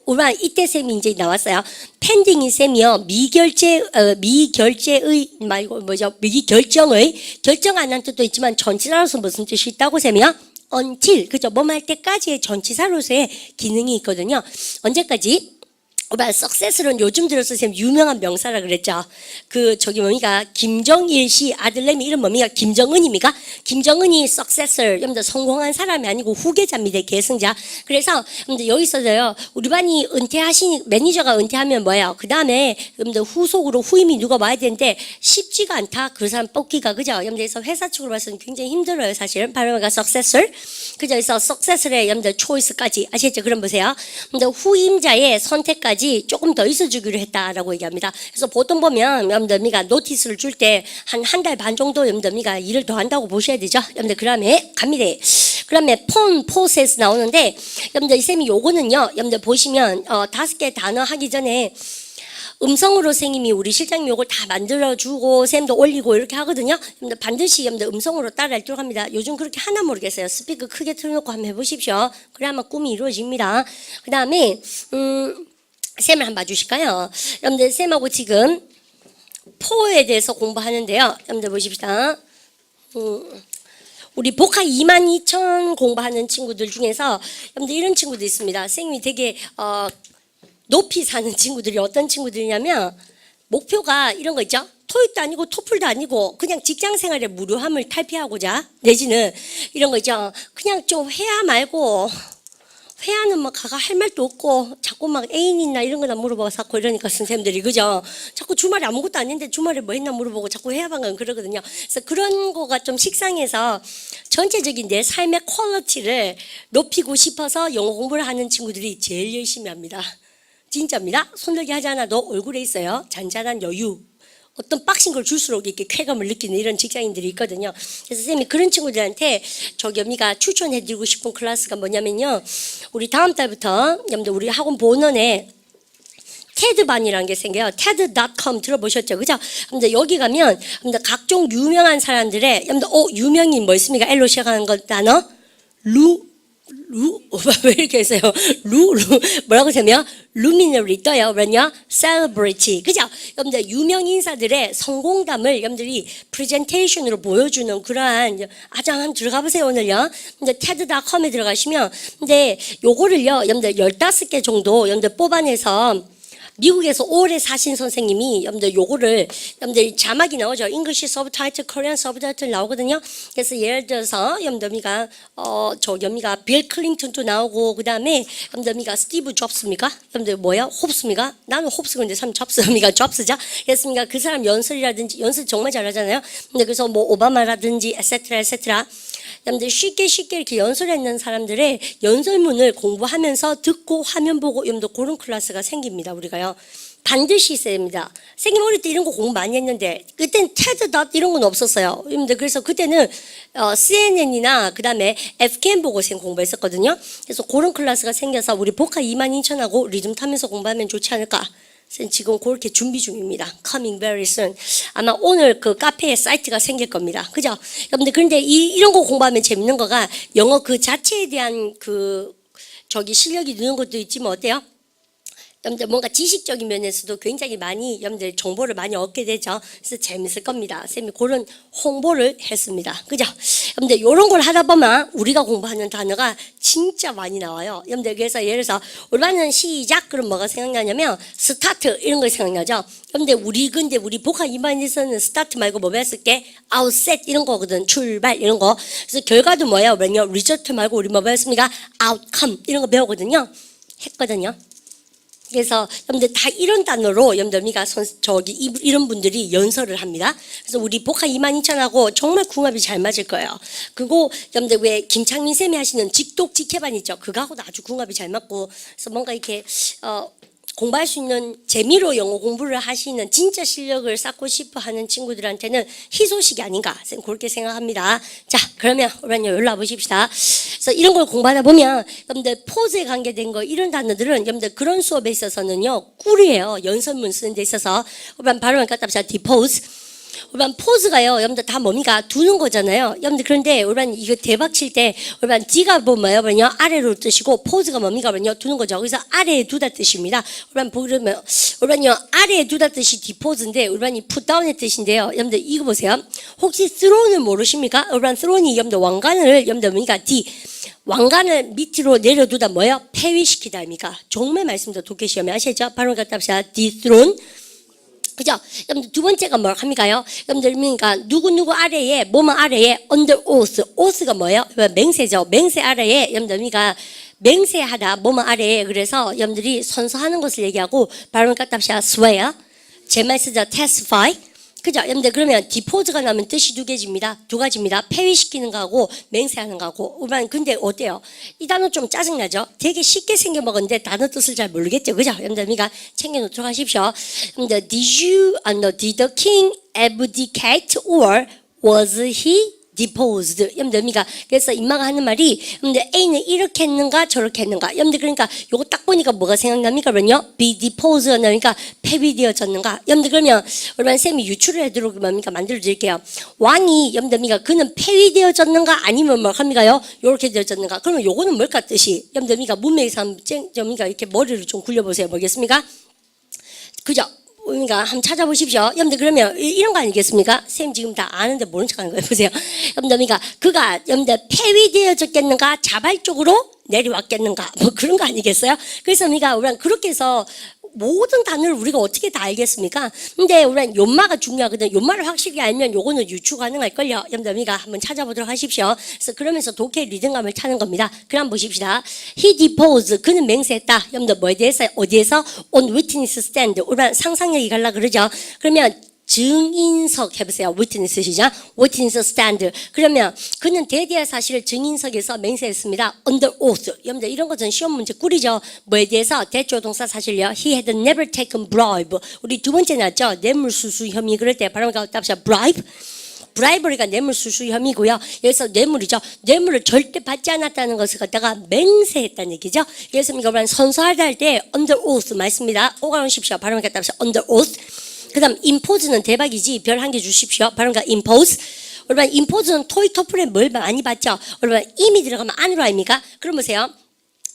우리반 이때 셈이 이제 나왔어요. pending인 셈이요 미결제의 말고 뭐죠? 미결정의 결정 안 한 뜻도 있지만 전치사로서 무슨 뜻이 있다고 셈이요? until 그죠? 뭐 할 때까지의 전치사로서의 기능이 있거든요. 언제까지? success는 요즘 들어서 쌤 유명한 명사라 그랬죠. 저기 뭡니까? 김정일 씨 아들내미 이름 뭡니까? 김정은입니까? 김정은이 successor, 여러분들 성공한 사람이 아니고 후계자입니다. 계승자. 그래서 여러분들 여기서도요. 우리 반이 매니저가 은퇴하면 뭐예요? 그 다음에 여러분들 후속으로 후임이 누가 와야 되는데 쉽지가 않다. 그 사람 뽑기가 그죠? 여러분들 그래서 회사 측으로 봐서는 굉장히 힘들어요. 사실은. 바로 successor. 그죠? 그래서 successor의 여러분들 choice까지 아시겠죠? 그럼 보세요. 여러분들 후임자의 선택까지 조금 더 있어주기로 했다라고 얘기합니다. 그래서 보통 보면 여러분들 노티스를 줄 때 한 달 반 정도 여러분들 일을 더 한다고 보셔야 되죠. 여러분들 그다음에 갑니다. 그다음에 폰 포세스 나오는데 여러분들 이 쌤이 요거는요. 여러분들 보시면 5개 단어 하기 전에 음성으로 선생님이 우리 실장님 요걸 다 만들어주고 쌤도 올리고 이렇게 하거든요. 여러분들 반드시 여러분들 음성으로 따라 읽도록 합니다. 요즘 그렇게 하나 모르겠어요. 스피커 크게 틀어놓고 한번 해보십시오. 그래야만 꿈이 이루어집니다. 그 다음에 쌤을 한번 봐주실까요? 여러분들 쌤하고 지금 포에 대해서 공부하는데요. 여러분들 보십시다. 우리 복화 22,000 공부하는 친구들 중에서 여러분들 이런 친구도 있습니다. 쌤이 되게 높이 사는 친구들이 어떤 친구들이냐면 목표가 이런 거 있죠. 토익도 아니고 토플도 아니고 그냥 직장생활의 무료함을 탈피하고자 내지는 이런 거 있죠. 그냥 좀 회화 말고 회화는 뭐 가가 할 말도 없고 자꾸 막 애인 있나 이런 거나 물어보고 자꾸 이러니까 선생님들이 그죠? 자꾸 주말에 아무것도 아닌데 주말에 뭐 했나 물어보고 자꾸 회화방은 그러거든요. 그래서 그런 거가 좀 식상해서 전체적인 내 삶의 퀄리티를 높이고 싶어서 영어 공부를 하는 친구들이 제일 열심히 합니다. 진짜입니다. 손들기 하지 않아도 얼굴에 있어요. 잔잔한 여유. 어떤 빡신 걸 줄수록 이렇게 쾌감을 느끼는 이런 직장인들이 있거든요. 그래서 선생님이 그런 친구들한테 저기 언니가 추천해드리고 싶은 클래스가 뭐냐면요. 우리 다음 달부터 여러분들 우리 학원 본원에 테드반이라는 게 생겨요. TED.com 들어보셨죠? 그죠? 근데 여기 가면 여러분들 각종 유명한 사람들의 여러분들 유명인 뭐 있습니까? L로 시작하는 거 단어? 왜 이렇게 했어요? 뭐라고 쓰면? 루미너리 떠요. 왜냐? celebrity. 그죠? 여러분들 유명 인사들의 성공담을 여러분들이 프레젠테이션으로 보여주는 그러한 아장 한번 들어가 보세요, 오늘요. 근데 TED.com에 들어가시면 근데 요거를요, 여러분들 15개 정도 여러분들 뽑아내서 미국에서 오래 사신 선생님이 여러분들 요거를 여러분들 자막이 나오죠. English subtitle, Korean subtitle 나오거든요. 그래서 예를 들어서 여러분들미가 여러분들미가 빌 클린턴도 나오고 그다음에 여러분들미가 스티브 잡스입니까? 여러분들 뭐야? 홉스입니까? 나는 홉스 근데 참 잡스입니까? 잡스죠. 그래서 그 사람 연설 정말 잘하잖아요. 근데 그래서 뭐 오바마라든지 에세트라 에세트라 여러분들 쉽게 이렇게 연설했는 사람들의 연설문을 공부하면서 듣고 화면 보고 여러분들 그런 클래스가 생깁니다. 우리가요. 반드시 있어야 됩니다. 선생님 어릴 때 이런 거 공부 많이 했는데 그때는 테드 이런 건 없었어요. 여러분들 그래서 그때는 CNN이나 그다음에 FKM 보고 선생님 공부했었거든요. 그래서 그런 클래스가 생겨서 우리 복화 22,000하고 리듬 타면서 공부하면 좋지 않을까. 지금 그렇게 준비 중입니다. Coming very soon. 아마 오늘 그 카페에 사이트가 생길 겁니다. 그죠? 여러분들 그런데 이런 거 공부하면 재밌는 거가 영어 그 자체에 대한 실력이 느는 것도 있지만 어때요? 여러분들 뭔가 지식적인 면에서도 굉장히 많이 여러분들 정보를 많이 얻게 되죠. 그래서 재밌을 겁니다. 쌤이 그런 홍보를 했습니다. 그죠? 여러분들 이런 걸 하다 보면 우리가 공부하는 단어가 진짜 많이 나와요. 여러분들 그래서 예를 들어서 올바른 시작 그럼 뭐가 생각나냐면 스타트 이런 거 생각나죠. 근데 우리 복화 이반에서는 스타트 말고 뭐 배웠을게? 아웃셋 이런 거거든. 출발 이런 거. 그래서 결과도 뭐예요? 리저트 말고 우리 뭐 배웠습니까? 아웃컴 이런 거 배우거든요. 했거든요. 그래서 여러분들 다 이런 단어로 여러분들미가 이런 분들이 연설을 합니다. 그래서 우리 복화 22,000하고 정말 궁합이 잘 맞을 거예요. 그리고 여러분들 왜 김창민 쌤이 하시는 직독 직해반 있죠. 그거하고도 아주 궁합이 잘 맞고 그래서 뭔가 이렇게 공부할 수 있는 재미로 영어 공부를 하시는 진짜 실력을 쌓고 싶어 하는 친구들한테는 희소식이 아닌가 그렇게 생각합니다. 자, 그러면 우리 연락 보십시다. 그래서 이런 걸 공부하다 보면 여러분들 포즈에 관계된 거 이런 단어들은 여러분들 그런 수업에 있어서는요 꿀이에요. 연설문 쓰는 데 있어서 우리 발음을 갖다 봅시다. 디포즈. 우리 포즈가요, 여러분들 다 뭡니까? 두는 거잖아요. 여러분들 그런데 우리 이거 대박 칠 때 우리 D가 뭐예요? 아래로 뜻이고 포즈가 뭡니까? 두는 거죠. 그래서 아래에 두다 뜻입니다. 우리 보면 우리 아래에 두다 뜻이 디포즈인데 우리 풋다운의 뜻인데요. 여러분들 이거 보세요. 혹시 throw는 모르십니까? 우리 throw이 여러분들 왕관을 여러분들 뭡니까? 왕관을 밑으로 내려두다 뭐예요? 폐위시키다 입니까? 정말 말씀도 독해 시험에 아시죠? 발음 갖다 합시다. dethron. 그죠? 여러분들 두 번째가 뭐 합니까요? 여러분들 그러니까 누구 아래에 뭐뭐 아래에 under oath. oath가 뭐예요? 맹세죠. 맹세 아래에 여러분들 그러니까 맹세하다 뭐뭐 아래에 그래서 여러분들이 선서하는 것을 얘기하고 발음 갖다 합시다. swear. 제 말 쓰죠. testify. 그죠? 여러분들 그러면 디포즈가 나면 뜻이 두 가지입니다. 폐위시키는 거하고 맹세하는 거하고. 근데 어때요? 이 단어 좀 짜증나죠? 되게 쉽게 생겨 먹었는데 단어 뜻을 잘 모르겠죠? 그죠? 여러분들 그러니까 챙겨놓도록 하십시오. 여러분들 did the king abdicate or was he deposed? 여러분들 그러니까 그래서 임마가 하는 말이 여러분들 A는 이렇게 했는가 저렇게 했는가? 여러분들 그러니까 요거 딱 보니까 뭐가 생각납니까? 그러면요 be deposed 그러니까 폐위되어졌는가? 여러분들 그러면 우리 쌤이 유추를 해드리고 뭡니까? 만들어 드릴게요. 왕이 여러분들 그러니까 그는 폐위되어졌는가 아니면 뭐 합니까요? 요렇게 되어졌는가? 그러면 요거는 뭘까 뜻이? 여러분들 그러니까 문맥에서 그러니까 이렇게 머리를 좀 굴려보세요. 뭐겠습니까? 그죠? 그러니까 한번 찾아보십시오. 여러분들 그러면 이런 거 아니겠습니까? 쌤 지금 다 아는데 모른 척하는 거예요. 보세요. 여러분들 그러니까 그가 여러분들 폐위되어졌겠는가 자발적으로 내려왔겠는가 뭐 그런 거 아니겠어요? 그래서 우리가 그렇게 해서 모든 단어를 우리가 어떻게 다 알겠습니까? 근데 우리는 연마가 중요하거든. 연마를 확실히 알면 요거는 유추 가능할걸요. 여러분들 우리가 한번 찾아보도록 하십시오. 그래서 그러면서 독해 리듬감을 타는 겁니다. 그럼 보십시다. He deposed. 그는 맹세했다. 여러분들 뭐에 대해서 어디에서? On witness stand. 우리가 상상력이 갈라 그러죠. 그러면 증인석 해보세요. witness 시작. witness stand. 그러면 그는 대대의 사실을 증인석에서 맹세했습니다. under oath. 여러분들 이런 것은 시험 문제 꿀이죠. 뭐에 대해서? 대조동사 사실요. He had never taken bribe. 우리 두 번째 났죠. 뇌물수수 혐의. 그럴 때 발음가 답시다. bribe. 브라이버리가 뇌물수수 혐의고요. 여기서 뇌물이죠. 뇌물을 절대 받지 않았다는 것을 갖다가 맹세했다는 얘기죠. 그래서 이거 선서하다 할 때 under oath 맞습니다. 오가놓으십시오. 발음가 답시다. under oath. 그 다음 impose는 대박이지. 별 한 개 주십시오. 발음가 impose. 여러분 impose는 토익 토플에 뭘 많이 받죠. 여러분 임이 들어가면 안으로 아닙니까? 그럼 보세요.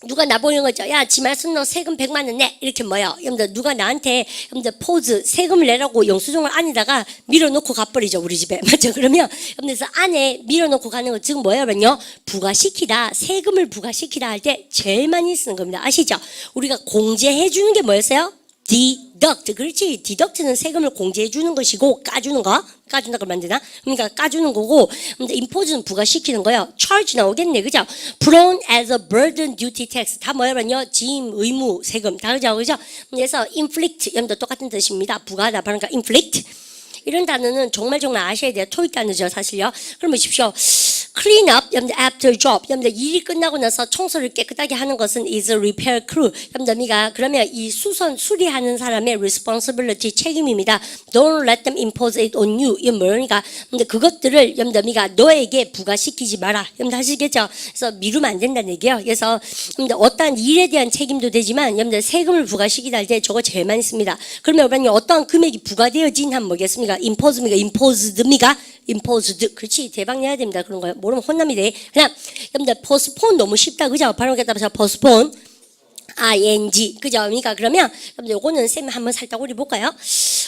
누가 나보는 거죠. 야, 지 말씀 너 세금 100만 원 내. 이렇게 뭐요? 여러분들 누가 나한테 여러분들 포즈 세금을 내라고 영수증을 안에다가 밀어놓고 가버리죠. 우리 집에. 맞죠? 그러면 여러분들 안에 밀어놓고 가는 거 지금 뭐예요? 그러면요. 부과시키다. 세금을 부과시키다 할 때 제일 많이 쓰는 겁니다. 아시죠? 우리가 공제해 주는 게 뭐였어요? deduct. 그렇지. deduct는 세금을 공제해 주는 것이고 까주는 거. 까준다고 만드나? 그러니까 까주는 거고 impose는 부과시키는 거예요. charge 나오겠네. 그죠? thrown as a burden duty tax. 다 뭐냐면요. 짐, 의무, 세금. 다 그죠? 그죠? 그래서 inflict. 여러분들 똑같은 뜻입니다. 부과하다. 그러니까 inflict. 이런 단어는 정말 아셔야 돼요. 토익 단어죠, 사실요. 그럼 보십시오. clean up, 여러분들 after job. 여러분들 일이 끝나고 나서 청소를 깨끗하게 하는 것은 is a repair crew. 여러분들 그러면 이 수리하는 사람의 responsibility, 책임입니다. Don't let them impose it on you. 이건 뭐니까? 근데 그것들을 여러분들 너에게 부과시키지 마라. 여러분들 하시겠죠? 그래서 미루면 안 된다는 얘기예요. 그래서 여러분들 어떠한 일에 대한 책임도 되지만 여러분들 세금을 부과시키다 할 때 저거 제일 많이 씁니다. 그러면 여러분 어떠한 금액이 부과되어진 한 뭐겠습니까? impose입니까? imposed입니까? imposed. 그렇지. 대박 내야 됩니다. 그런 거요. 모르면 혼납니다. 그냥 여러분들 postpone 너무 쉽다. 그죠? 바로 갖다 postpone. ing. 그죠? 그러니까 그러면 여러분들 요거는 쌤 한번 살짝 우리 볼까요?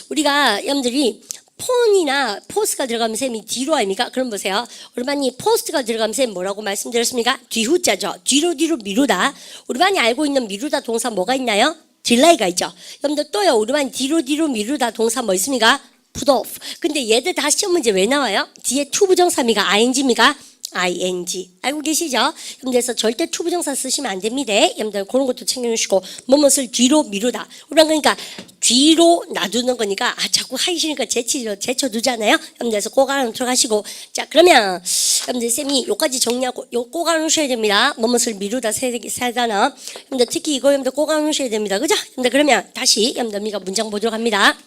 우리가 여러분들이 폰이나 포스가 들어가면 쌤이 뒤로 아닙니까? 그럼 보세요. 우리 반이 포스트가 들어가면 쌤 뭐라고 말씀드렸습니까? 뒤후자죠. 뒤로 미루다. 우리 반이 알고 있는 미루다 동사 뭐가 있나요? 딜레이가 있죠. 여러분들 또요. 우리 반이 뒤로 미루다 동사 뭐 있습니까? put off. 근데 얘들 다 시험 문제 왜 나와요? 뒤에 to 부정사입니까? ing입니까? ing. 알고 계시죠? 그래서 절대 to 부정사 쓰시면 안 됩니다. 여러분들 그런 것도 챙겨주시고 무엇을 뒤로 미루다. 우리가 그러니까 뒤로 놔두는 거니까 자꾸 하기 싫으니까 제쳐두잖아요. 여러분들 그래서 꼭 알아놓도록 하시고 자 그러면 여러분들 쌤이 요까지 정리하고 요 꼭 알아놓으셔야 됩니다. 무엇을 미루다 세 단어. 여러분들 특히 이거 여러분들 꼭 알아놓으셔야 됩니다. 그죠? 여러분들 그러면 다시 여러분들 우리가 문장 보도록 합니다.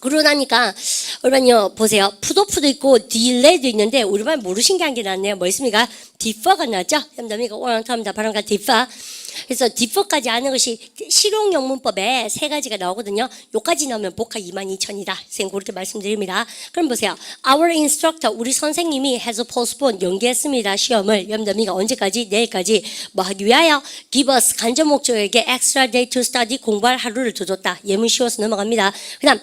그러고 나니까 우리반요 보세요. 푸도도 있고 딜레이도 있는데 우리반 모르신 게 한 개 나왔네요. 뭐 있습니까? 디퍼가 나왔죠? 여러분들 이거 오랑탑니다. 바람과 디퍼. 그래서 디퍼까지 아는 것이 실용영문법에 세 가지가 나오거든요. 요까지 나오면 복화 22,000이다. 선생님 그렇게 말씀드립니다. 그럼 보세요. Our instructor, 우리 선생님이 has postponed, 연기했습니다. 시험을. 여러분들 언제까지? 내일까지. 뭐 하기 위하여? Give us, 간접 목적에게 extra day to study, 공부할 하루를 더 줬다. 예문 쉬워서 넘어갑니다. 그 다음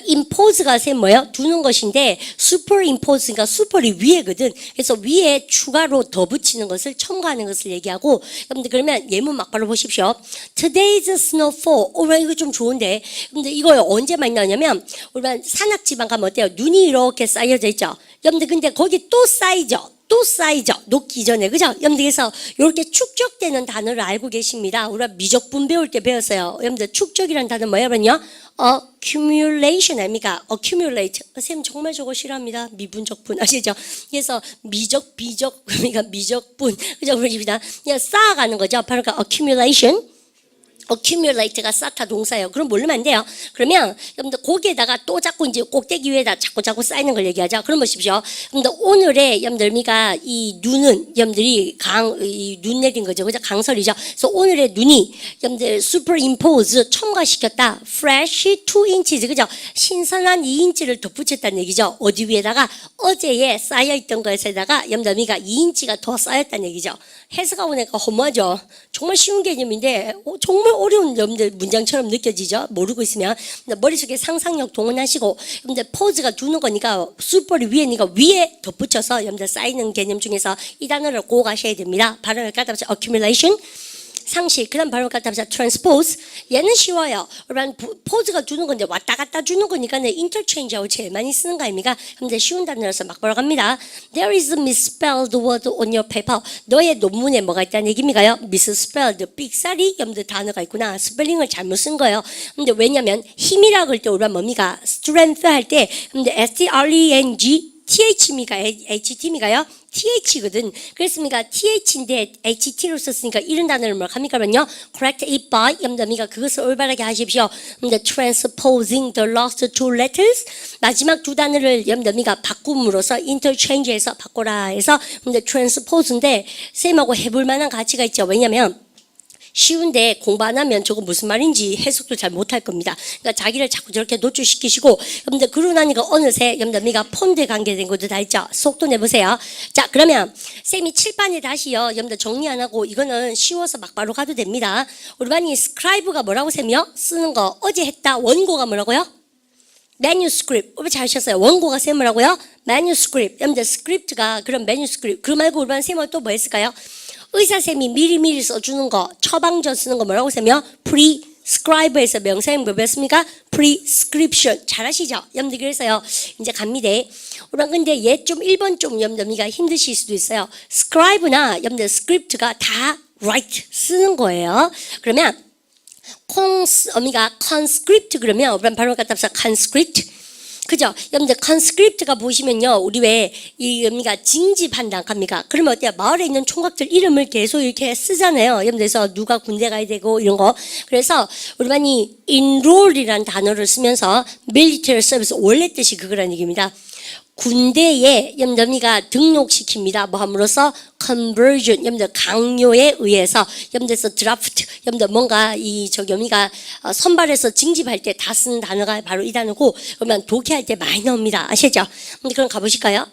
impose가 쌤 뭐예요? 두는 것인데 superimpose니까 super이 위에거든. 그래서 위에 추가로 더 붙이는 것을 첨가하는 것을 얘기하고 여러분들 그러면 예문 막바로 보십시오. Today's snowfall. 오늘 이거 좀 좋은데. 근데 이거 언제 많이 나오냐면 우리 산악지방 가면 어때요? 눈이 이렇게 쌓여져 있죠. 여러분들 근데 거기 또 쌓이죠. 녹기 전에 그죠? 여러분들 그래서 이렇게 축적되는 단어를 알고 계십니다. 우리가 미적분 배울 때 배웠어요. 여러분들 축적이라는 단어 뭐냐면요? accumulation 아닙니까? accumulate. 쌤 정말 저거 싫어합니다. 미분적분 아시죠? 그래서 그러니까 미적분 그죠? 그러십니다. 그냥 쌓아가는 거죠. 바로 accumulation. accumulate가 쌓다 동사예요. 그럼 모르면 안 돼요. 그러면 여러분들 거기에다가 또 자꾸 이제 꼭대기 위에다 자꾸 쌓이는 걸 얘기하죠. 그럼 보십시오. 여러분들 오늘의 여러분들미가 이 눈은 여러분들이 이 눈 내린 거죠. 그죠? 강설이죠. 그래서 오늘의 눈이 여러분들 superimpose 첨가시켰다. fresh 2 inches 그죠? 신선한 2인치를 덧붙였다는 얘기죠. 어디 위에다가 어제에 쌓여있던 것에다가 여러분들미가 2인치가 더 쌓였다는 얘기죠. 해석하고 보니까 허무하죠. 정말 쉬운 개념인데 정말 어려운 여러분들 문장처럼 느껴지죠. 모르고 있으면 머릿속에 상상력 동원하시고 여러분들 포즈가 두는 거니까 슈퍼리 위에니까 위에 덧붙여서 여러분들 쌓이는 개념 중에서 이 단어를 꼭 아셔야 됩니다. 발음을 까다롭지 accumulation. 상식. 그다음 바로 갖다 합시다. transpose. 얘는 쉬워요. 그러면 포즈가 주는 건데 왔다 갔다 주는 거니까 interchange하고 제일 많이 쓰는 거 아닙니까? 근데 쉬운 단어라서 막 보러 갑니다. There is a misspelled word on your paper. 너의 논문에 뭐가 있다는 얘기입니까요? misspelled. 삑사리 염두 단어가 있구나. 스펠링을 잘못 쓴 거예요. 근데 왜냐면 힘이라고 할 때 우리가 뭡니까? strength 할 때 근데 streng TH입니까? HT입니까요? TH거든. 그랬습니까? TH인데 HT로 썼으니까 이런 단어를 뭐라고 합니까? 그러면요. correct it by 염담이가 그것을 올바르게 하십시오. 근데 transposing the last two letters 마지막 두 단어를 염담이가 바꿈으로써 interchange해서 바꿔라 해서 근데 transpose인데 쌤하고 해볼 만한 가치가 있죠. 왜냐면 쉬운데 공부 안 하면 저거 무슨 말인지 해석도 잘 못할 겁니다. 그러니까 자기를 자꾸 저렇게 노출시키시고 근데 그러고 나니까 어느새 염담이가 폰드에 관계된 것도 다 있죠. 속도 내보세요. 자 그러면 쌤이 칠판에 다시요 염담 정리 안 하고 이거는 쉬워서 막 바로 가도 됩니다. 우리 반이 스크라이브가 뭐라고 쌤이요? 쓰는 거 어제 했다. 원고가 뭐라고요? manuscript. 잘 하셨어요. 원고가 쌤 뭐라고요? manuscript. 염담 스크립트가 그런 manuscript. 그 말고 우리 반 쌤은 또 뭐 했을까요? 의사쌤이 미리미리 써주는 거, 처방전 쓰는 거 뭐라고 쓰면 prescribe에서 명사님 뭐 배웠습니까? prescription. 잘하시죠? 염들 그래서요. 이제 갑니다. 우리 근데 얘 좀 1번 좀 염들미가 힘드실 수도 있어요. scribe나 염들 script가 다 write 쓰는 거예요. 그러면 어미가 conscript 그러면 우리 바로 갖다 합시다. conscript. 그죠? 여러분들 컨스크립트가 보시면요. 우리 왜 이 의미가 징집한다 합니까? 그러면 어때요? 마을에 있는 총각들 이름을 계속 이렇게 쓰잖아요. 여러분들 그래서 누가 군대 가야 되고 이런 거. 그래서 우리 반이 enroll이라는 단어를 쓰면서 military service 원래 뜻이 그거라는 얘기입니다. 군대에 염담이가 등록시킵니다. 뭐 함으로써 conversion, 염담 강요에 의해서 염담에서 draft, 염담 뭔가 이 저기 염이가 선발해서 징집할 때 다 쓰는 단어가 바로 이 단어고 그러면 독해할 때 많이 나옵니다. 아시죠? 근데 그럼 가보실까요?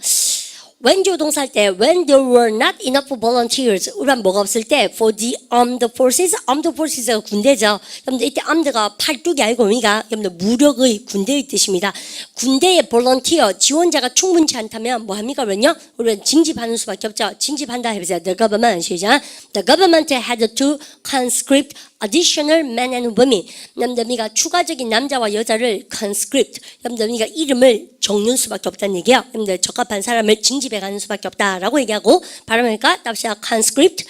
when 조동사 할 때 when there were not enough volunteers 우리가 뭐가 없을 때 for the armed forces가 군대죠. 여러분들 이때 armed가 팔뚝이 아니고 우리가 여러분들 무력의 군대의 뜻입니다. 군대의 volunteer 지원자가 충분치 않다면 뭐 합니까? 그러면요 우리는 징집하는 수밖에 없죠. 징집한다 해보세요. The government 시작. The government had to conscript additional men and women. 염담이가 추가적인 남자와 여자를 conscript. 염담이가 이름을 적는 수밖에 없다는 얘기예요. 염담 적합한 사람을 징집해 가는 수밖에 없다라고 얘기하고 발음하니까 답시다. conscript.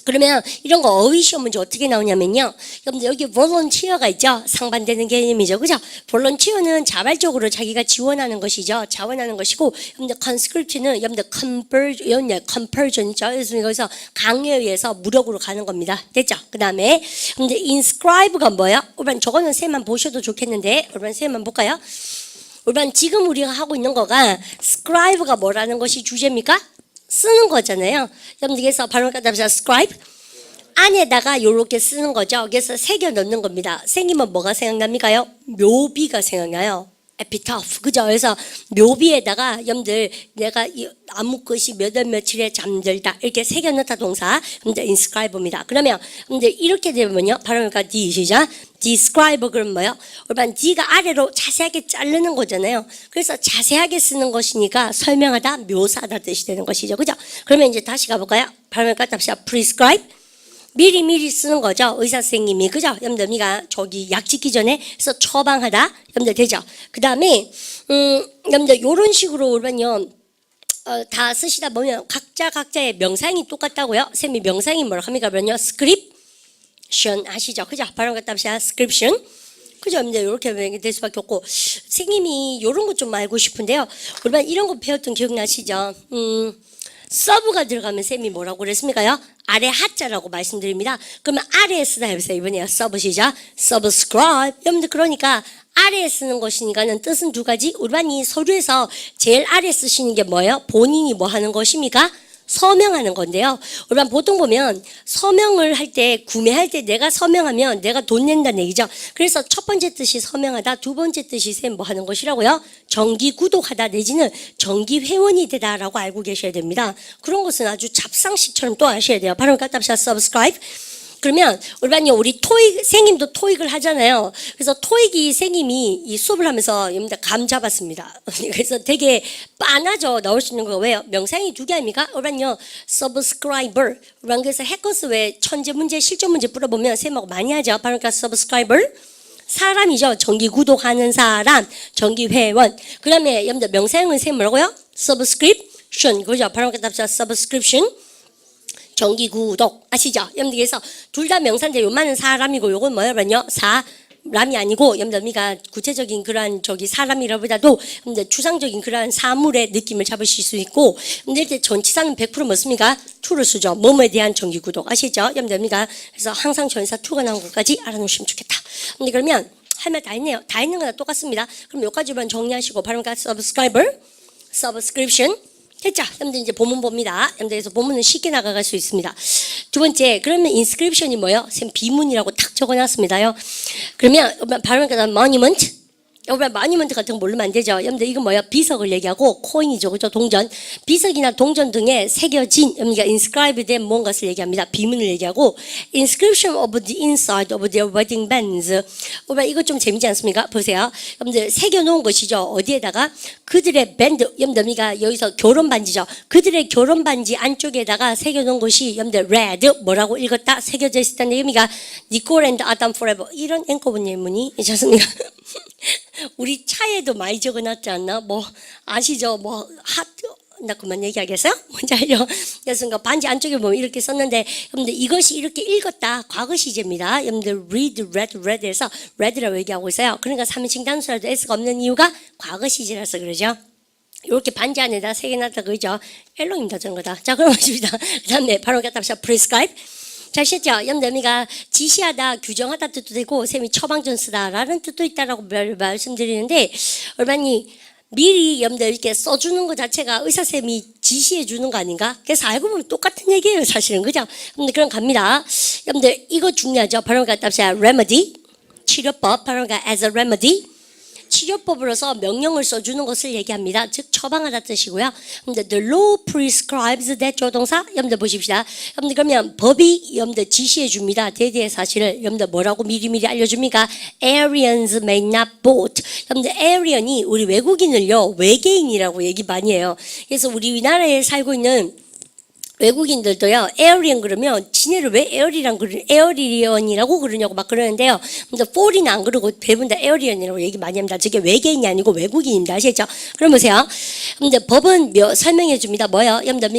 그러면 이런 거 어휘 시험 문제 어떻게 나오냐면요. 여러분들 여기 volunteer가 있죠. 상반되는 개념이죠. 그죠? volunteer는 자발적으로 자기가 지원하는 것이죠. 자원하는 것이고 여러분들 conscript는 여러분들 compulsion 있죠. 그래서 강요에 의해서 무력으로 가는 겁니다. 됐죠? 그 다음에 여러분들 inscribe가 뭐예요? 우선 저거는 쌤만 보셔도 좋겠는데 우선 쌤만 볼까요? 우선 지금 우리가 하고 있는 거가 scribe가 뭐라는 것이 주제입니까? 쓰는 거잖아요. 여러분들 그래서 발음 갖다 합시다. scribe 안에다가 이렇게 쓰는 거죠. 그래서 새겨 넣는 겁니다. 생기면 뭐가 생각납니까요? 묘비가 생각나요. epitaph 그죠? 그래서 묘비에다가 여러분들 내가 아무 것이 몇 월 며칠에 잠들다 이렇게 새겨 넣다 동사 여러분들 inscribe입니다. 그러면 여러분들 이렇게 되면요. 발음가 D 시작. describe 그럼 뭐요? 일반 D가 아래로 자세하게 자르는 거잖아요. 그래서 자세하게 쓰는 것이니까 설명하다, 묘사하다 뜻이 되는 것이죠. 그죠? 그러면 이제 다시 가볼까요? 발음을 갖다 합시다. prescribe 미리 쓰는 거죠. 의사 선생님이 그죠? 여러분들 우리가 저기 약 짓기 전에 그래서 처방하다 여러분들 되죠. 그 다음에 여러분들 이런 식으로 우리는요 다 쓰시다 보면 각자의 명사형이 똑같다고요. 쌤이 명사형이 뭐라고 합니까? 그러면요 scription 아시죠? 그죠? 발음 갖다 합시다. scription 그죠? 이렇게 될 수밖에 없고 선생님이 이런 것 좀 알고 싶은데요. 우리만 이런 거 배웠던 기억나시죠? 서브가 들어가면 쌤이 뭐라고 그랬습니까요? 아래 하자라고 말씀드립니다. 그러면 아래에 쓰다 해보세요. 이번에 서브 시작. subscribe. 여러분들 그러니까 아래에 쓰는 것이니까는 뜻은 두 가지. 우리반이 서류에서 제일 아래 쓰시는 게 뭐예요? 본인이 뭐 하는 것입니까? 서명하는 건데요. 우리가 보통 보면 서명을 할 때 구매할 때 내가 서명하면 내가 돈 낸다는 얘기죠. 그래서 첫 번째 뜻이 서명하다, 두 번째 뜻이 쌤 뭐 하는 것이라고요? 정기 구독하다 내지는 정기 회원이 되다라고 알고 계셔야 됩니다. 그런 것은 아주 잡상식처럼 또 아셔야 돼요. 발음 갖다 합시다. subscribe. 그러면 우리 토익 선생님도 토익을 하잖아요. 그래서 토익이 선생님이 이 수업을 하면서 여러분들 감 잡았습니다. 그래서 되게 빤하죠. 나올 수 있는 거 왜요? 명사형이 두 개 아닙니까? 우리는요 subscriber. 그래서 해커스 왜 천재 문제, 실전 문제 풀어보면 선생님하고 많이 하죠. 바로 그러니까 subscriber. 사람이죠. 정기 구독하는 사람, 정기 회원. 그다음에 여러분들 명사형은 선생님 뭐라고요? subscription. 그죠? 바로 그러니까 subscription. 정기 구독 아시죠? 여러분들 그래서 둘 다 명사인데 요만은 사람이고 요건 뭐냐면요 사람이 아니고 여러분들 구체적인 그러한 사람이라보다도 여러분들 추상적인 그러한 사물의 느낌을 잡으실 수 있고 여러분들 전치사는 100% 뭐습니까? to를 쓰죠. 뭐뭐에 대한 정기 구독 아시죠? 여러분들 그래서 항상 전치사 to가 나온 것까지 알아놓으시면 좋겠다. 근데 그러면 할 말 다 했네요. 다 했는 거나 똑같습니다. 그럼 여기까지만 정리하시고 바로 subscriber, subscription 됐죠? 여러분들 이제 본문 봅니다. 여러분들 그래서 본문은 쉽게 나가갈 수 있습니다. 두 번째, 그러면 inscription이 뭐예요? 쌤 비문이라고 탁 적어놨습니다요. 그러면 바로 monument. 여러분 모니먼트 같은 거 모르면 안 되죠. 여러분들 이건 뭐야? 비석을 얘기하고 코인이죠. 그죠? 동전. 비석이나 동전 등에 새겨진 여러분들 inscribed 된 무언가를 얘기합니다. 비문을 얘기하고 inscription of the inside of their wedding bands. 여러분 이거 좀 재미지 않습니까? 보세요. 여러분들 새겨놓은 것이죠. 어디에다가? 그들의 밴드. 여러분들 여기서 결혼 반지죠. 그들의 결혼 반지 안쪽에다가 새겨놓은 것이 여러분들 red 뭐라고 읽었다? 새겨져 있었다는 얘기입니다. 니콜 앤드 아담 forever. 이런 앵커분 예문이 있지 않습니까? 우리 차에도 많이 적어놨지 않나? 뭐 아시죠? 뭐 하트 나 그만 얘기하겠어요? 뭔지 알죠? 그래서 반지 안쪽에 보면 이렇게 썼는데 여러분들 이것이 이렇게 읽었다 과거 시제입니다. 여러분들 read에서 read라고 얘기하고 있어요. 그러니까 3인칭 단수라도 S가 없는 이유가 과거 시제라서 그러죠. 이렇게 반지 안에다 새겨놨다 그죠? 엘롱입니다 저런 거다. 자 그럼 보십니다. 그 다음에 바로 갖다 봅시다. prescribe. 잘 시죠? 여러분들 지시하다, 규정하다 뜻도 되고 셈이 처방전 쓰다라는 뜻도 있다라고 말씀드리는데 얼마니 미리 여러분들 이렇게 써주는 것 자체가 의사쌤이 지시해 주는 거 아닌가? 그래서 알고 보면 똑같은 얘기예요 사실은 그죠? 여러분들 그럼 갑니다. 여러분들 이거 중요하죠? 바로 갖다 봅시다. remedy 치료법 바로 as a remedy 치료법으로서 명령을 써주는 것을 얘기합니다. 즉 처방하다 뜻이고요. 여러분들 the law prescribes that 조동사 여러분들 보십시다. 여러분들 그러면 법이 여러분들 지시해 줍니다. 대대의 사실을 여러분들 뭐라고 미리미리 알려줍니까? Aryans may not vote. 여러분들 Aryan이 우리 외국인을요 외계인이라고 얘기 많이 해요. 그래서 우리나라에 살고 있는 외국인들도요, 에어리언 그러면 지네를 왜 에어리언이라고 그러냐고 막 그러는데요. 근데 폴이는 안 그러고 대부분 다 에어리언이라고 얘기 많이 합니다. 저게 외계인이 아니고 외국인입니다. 아시죠? 그럼 보세요. 근데 법은 설명해 줍니다. 뭐요? 여러분들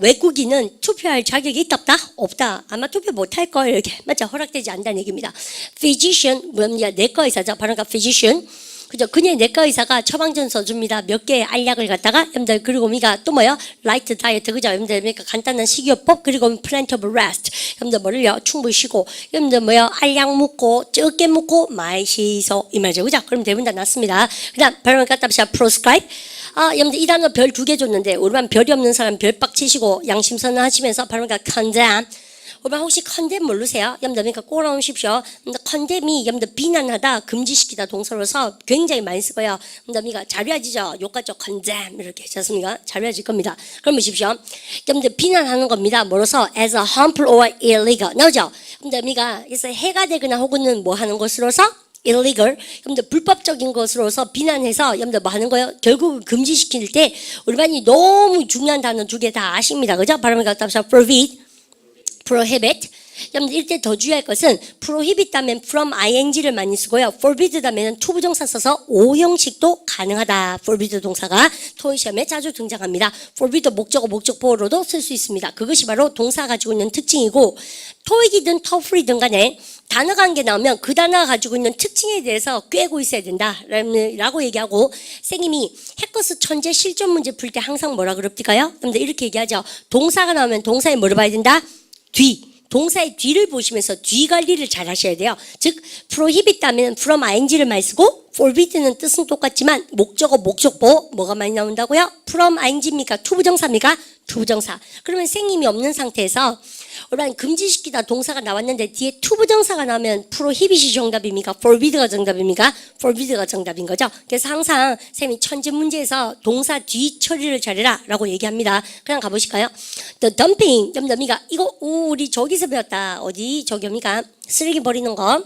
외국인은 투표할 자격이 있다 없다? 없다. 아마 투표 못 할 거예요. 이렇게 맞죠? 허락되지 않다는 얘기입니다. physician 뭡니까? 내과 의사죠. 바로 physician. 그죠? 그녀의 내과 의사가 처방전 써줍니다. 몇 개의 알약을 갖다가 여러분들 그리고 또 뭐요? 라이트 다이어트 그죠? 여러분들 간단한 식이요법 그리고 플랜트 오브 레스트 여러분들 뭐를요? 충분히 쉬고 여러분들 알약 묻고 적게 묻고 많이 쉬소 이 말이죠. 그죠? 그럼 대부분 다 낫습니다. 그다음 바로 갖다 봅시다. prescribe. 여러분들 이 단어 별 2개 줬는데 우리만 별이 없는 사람 별 빡치시고 양심선언 하시면서 바로 condemn. 여러분 혹시 컨뎀 모르세요? 여러분들 꼭 알아오십시오. 컨뎀이 여러분들 비난하다, 금지시키다 동사로서 굉장히 많이 쓰고요. 여러분들 자료야지죠? 욕같죠? 컨뎀 이렇게 하셨습니까? 자료야질 겁니다. 그럼 보십시오. 여러분들 비난하는 겁니다. 뭐로서 as a harmful or illegal 나오죠? 여러분들 그래서 해가 되거나 혹은 뭐 하는 것으로서 illegal, 여러분들 불법적인 것으로서 비난해서 여러분들 뭐 하는 거예요? 결국 금지시킬 때 우리반이 너무 중요한 단어 2개 다 아십니다. 그죠? 발음을 갖다 보시면 forbid, prohibit. 여러분들 이때 더 주의할 것은 prohibit 다음엔 from ing를 많이 쓰고요. forbid 다음에는 to 부정사 써서 O 형식도 가능하다. forbid 동사가 토익 시험에 자주 등장합니다. forbid 목적어 목적보호로도 쓸 수 있습니다. 그것이 바로 동사가 가지고 있는 특징이고 토익이든 터플이든 간에 단어가 한 개 나오면 그 단어가 가지고 있는 특징에 대해서 꿰고 있어야 된다 라고 얘기하고 선생님이 해커스 천재 실전 문제 풀 때 항상 뭐라 그럽니까요? 여러분들 이렇게 얘기하죠. 동사가 나오면 동사에 뭐를 봐야 된다? 뒤. 동사의 뒤를 보시면서 뒤 관리를 잘 하셔야 돼요. 즉 prohibit 다음에는 from ing를 많이 쓰고 forbid는 뜻은 똑같지만 목적어 목적보 뭐가 많이 나온다고요? from ing입니까? 투부정사입니까? 투부정사. 그러면 선생님이 없는 상태에서 여러분 금지시키다 동사가 나왔는데 뒤에 to 부정사가 나오면 prohibit이 정답입니까? forbid가 정답입니까? forbid가 정답인 거죠. 그래서 항상 쌤이 천재 문제에서 동사 뒤 처리를 잘해라 라고 얘기합니다. 그냥 가보실까요? The dumping, 염점이가 이거 우리 저기서 배웠다. 어디 저기입니까? 쓰레기 버리는 거.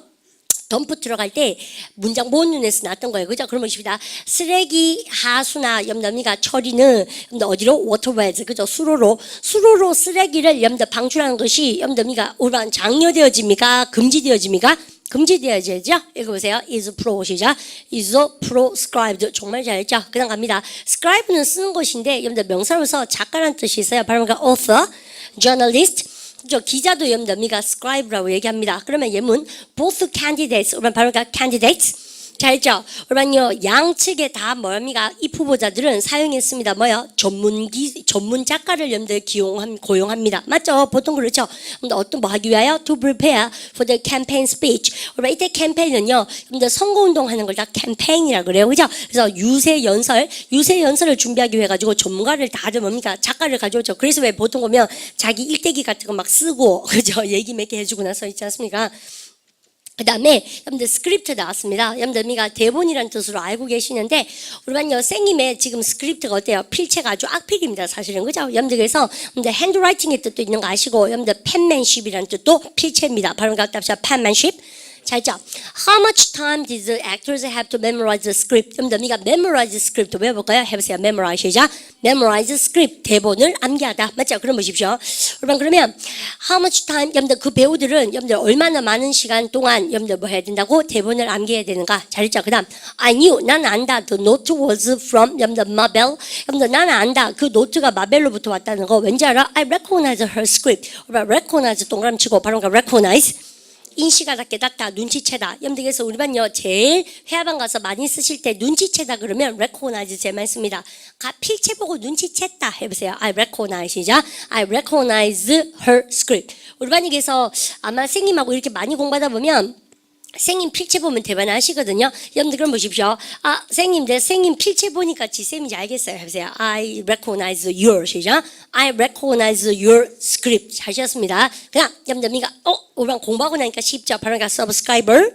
덤프 들어갈 때 문장 본문에서 나왔던 거예요. 그죠? 그럼 보십시다. 쓰레기 하수나 염담이가 처리는 어디로? 워터웨이즈. 그죠? 수로로 쓰레기를 방출하는 것이 염담이가 우리가 장려되어집니까? 금지되어집니까? 금지되어야죠. 읽어보세요. is pro 시작. is proscribed. 정말 잘했죠. 그냥 갑니다. scribe는 쓰는 것인데 염담 명사로서 작가라는 뜻이 있어요. 발음가 author, journalist. 저 기자도 염담이가 scribe라고 얘기합니다. 그러면 예문 both candidates, 우리가 발음가 candidates. 자, 알죠? 그러면요 양측에 다 뭐합니까? 이 후보자들은 사용했습니다. 뭐요? 전문 작가를 염두에 고용합니다. 맞죠? 보통 그렇죠. 근데 어떤 뭐 하기 위하여? To prepare for the campaign speech. 그러면 이때 캠페인은요, 근데 선거운동 하는 걸 다 캠페인이라 그래요. 그죠? 그래서 유세 연설을 준비하기 위해 가지고 전문가를 다들 뭡니까? 작가를 가져오죠. 그래서 왜 보통 보면 자기 일대기 같은 거 막 쓰고, 그죠? 얘기 몇 개 해주고 나서 있지 않습니까? 그 다음에 여러분들 스크립트 나왔습니다. 여러분들 대본이라는 뜻으로 알고 계시는데 우리만요 쌤님의 지금 스크립트가 어때요? 필체가 아주 악필입니다. 사실은 그죠? 여러분들 그래서 핸드라이팅의 뜻도 있는 거 아시고 여러분들 펜맨십이라는 뜻도 필체입니다. 발음 갖다 합시다. 펜맨십. 자, 있죠? How much time did the actors have to memorize the script? 여러분들 우리가 memorize script 외워볼까요? 해보세요. memorize 시작. memorize script. 대본을 암기하다. 맞죠? 그럼 보십시오. 여러분 그러면 how much time? 여러분들 그 배우들은 여러분들 얼마나 많은 시간 동안 여러분들 뭐 해야 된다고? 대본을 암기해야 되는가? 잘했죠? 그 다음 I knew. 나는 안다. The note was from 여러분들 마벨. 여러분들 나는 안다. 그 노트가 마벨로부터 왔다는 거 왠지 알아? I recognize her script. 여러분 recognize 동그라미 치고 바로 recognize. 인식하다 깨닫다 눈치채다. 여러분들 그래서 우리 반요 제일 회화방 가서 많이 쓰실 때 눈치채다 그러면 recognize 제일 많이 씁니다. 필체 보고 눈치챘다 해보세요. I recognize 시작. I recognize her script. 우리 반에서 아마 선생님하고 이렇게 많이 공부하다 보면 선생님 필체 보면 대박 하시거든요. 여러분들 그럼 보십시오. 선생님 필체 보니까 지쌤인지 알겠어요. 해보세요. I recognize your 시작. I recognize your script. 하셨습니다. 그냥 여러분들 우리랑 공부하고 나니까 쉽죠. 바로 subscriber.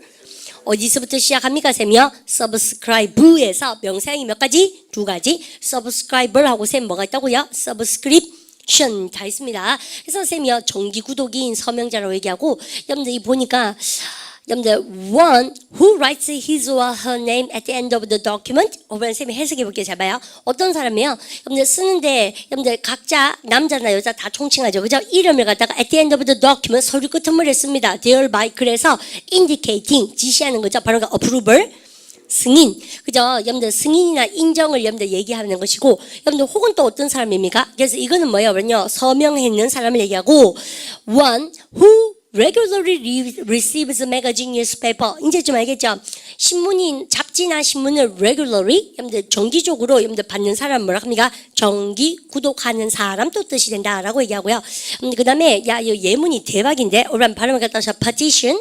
어디서부터 시작합니까, 쌤이요? subscribe에서 명사형이 몇 가지? 두 가지. subscriber하고 쌤 뭐가 있다고요? subscription 다 있습니다. 그래서 쌤이요 정기 구독인 서명자라고 얘기하고 여러분들이 보니까 여러분들 one who writes his or her name at the end of the document. 오늘 쌤이 해석해 볼게요. 잘 봐요. 어떤 사람이요? 여러분들 쓰는데 여러분들 각자 남자나 여자 다 총칭하죠. 그죠? 이름을 갖다가 at the end of the document 서류 끝머리에 씁니다. thereby 그래서 indicating 지시하는 거죠. 바로 approval 승인. 그죠? 여러분들 승인이나 인정을 여러분들 얘기하는 것이고 여러분들 혹은 또 어떤 사람입니까? 그래서 이거는 뭐예요? 서명했는 사람을 얘기하고 one who regularly receives magazine newspaper. 이제 좀 알겠죠? 잡지나 신문을 regularly 여러분들 정기적으로 여러분들 받는 사람 뭐라 합니까? 정기 구독하는 사람 또 뜻이 된다라고 얘기하고요. 그다음에 이 예문이 대박인데 우리 발음을 갖다 서 petition.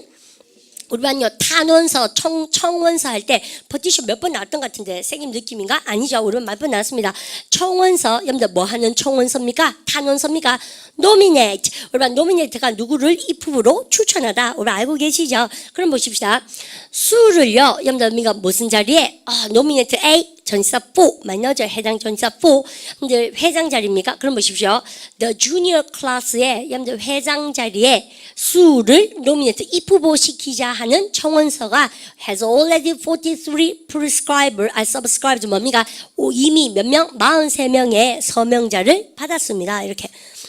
우리만요 탄원서 청원서 할 때 petition 몇 번 나왔던 것 같은데 선생님 느낌인가? 아니죠. 우리만 몇 번 나왔습니다. 청원서 여러분들 뭐 하는 청원서입니까? 탄원서입니까? nominate. 우리만 nominate가 누구를 이 부부로 추천하다. 우리 알고 계시죠? 그럼 보십시다. 수를요 여러분들 무슨 자리에? nominate A 전치사 for 만나죠. 해당 전치사 for. 근데 회장 자리입니까? 그럼 보십시오. The junior class의 여러분들 회장 자리에 수를 nominate 입후보시키자 하는 청원서가 has already 43 prescribed, subscribed 뭡니까? 이미 몇 명? 43명의 서명자를 받았습니다. 이렇게.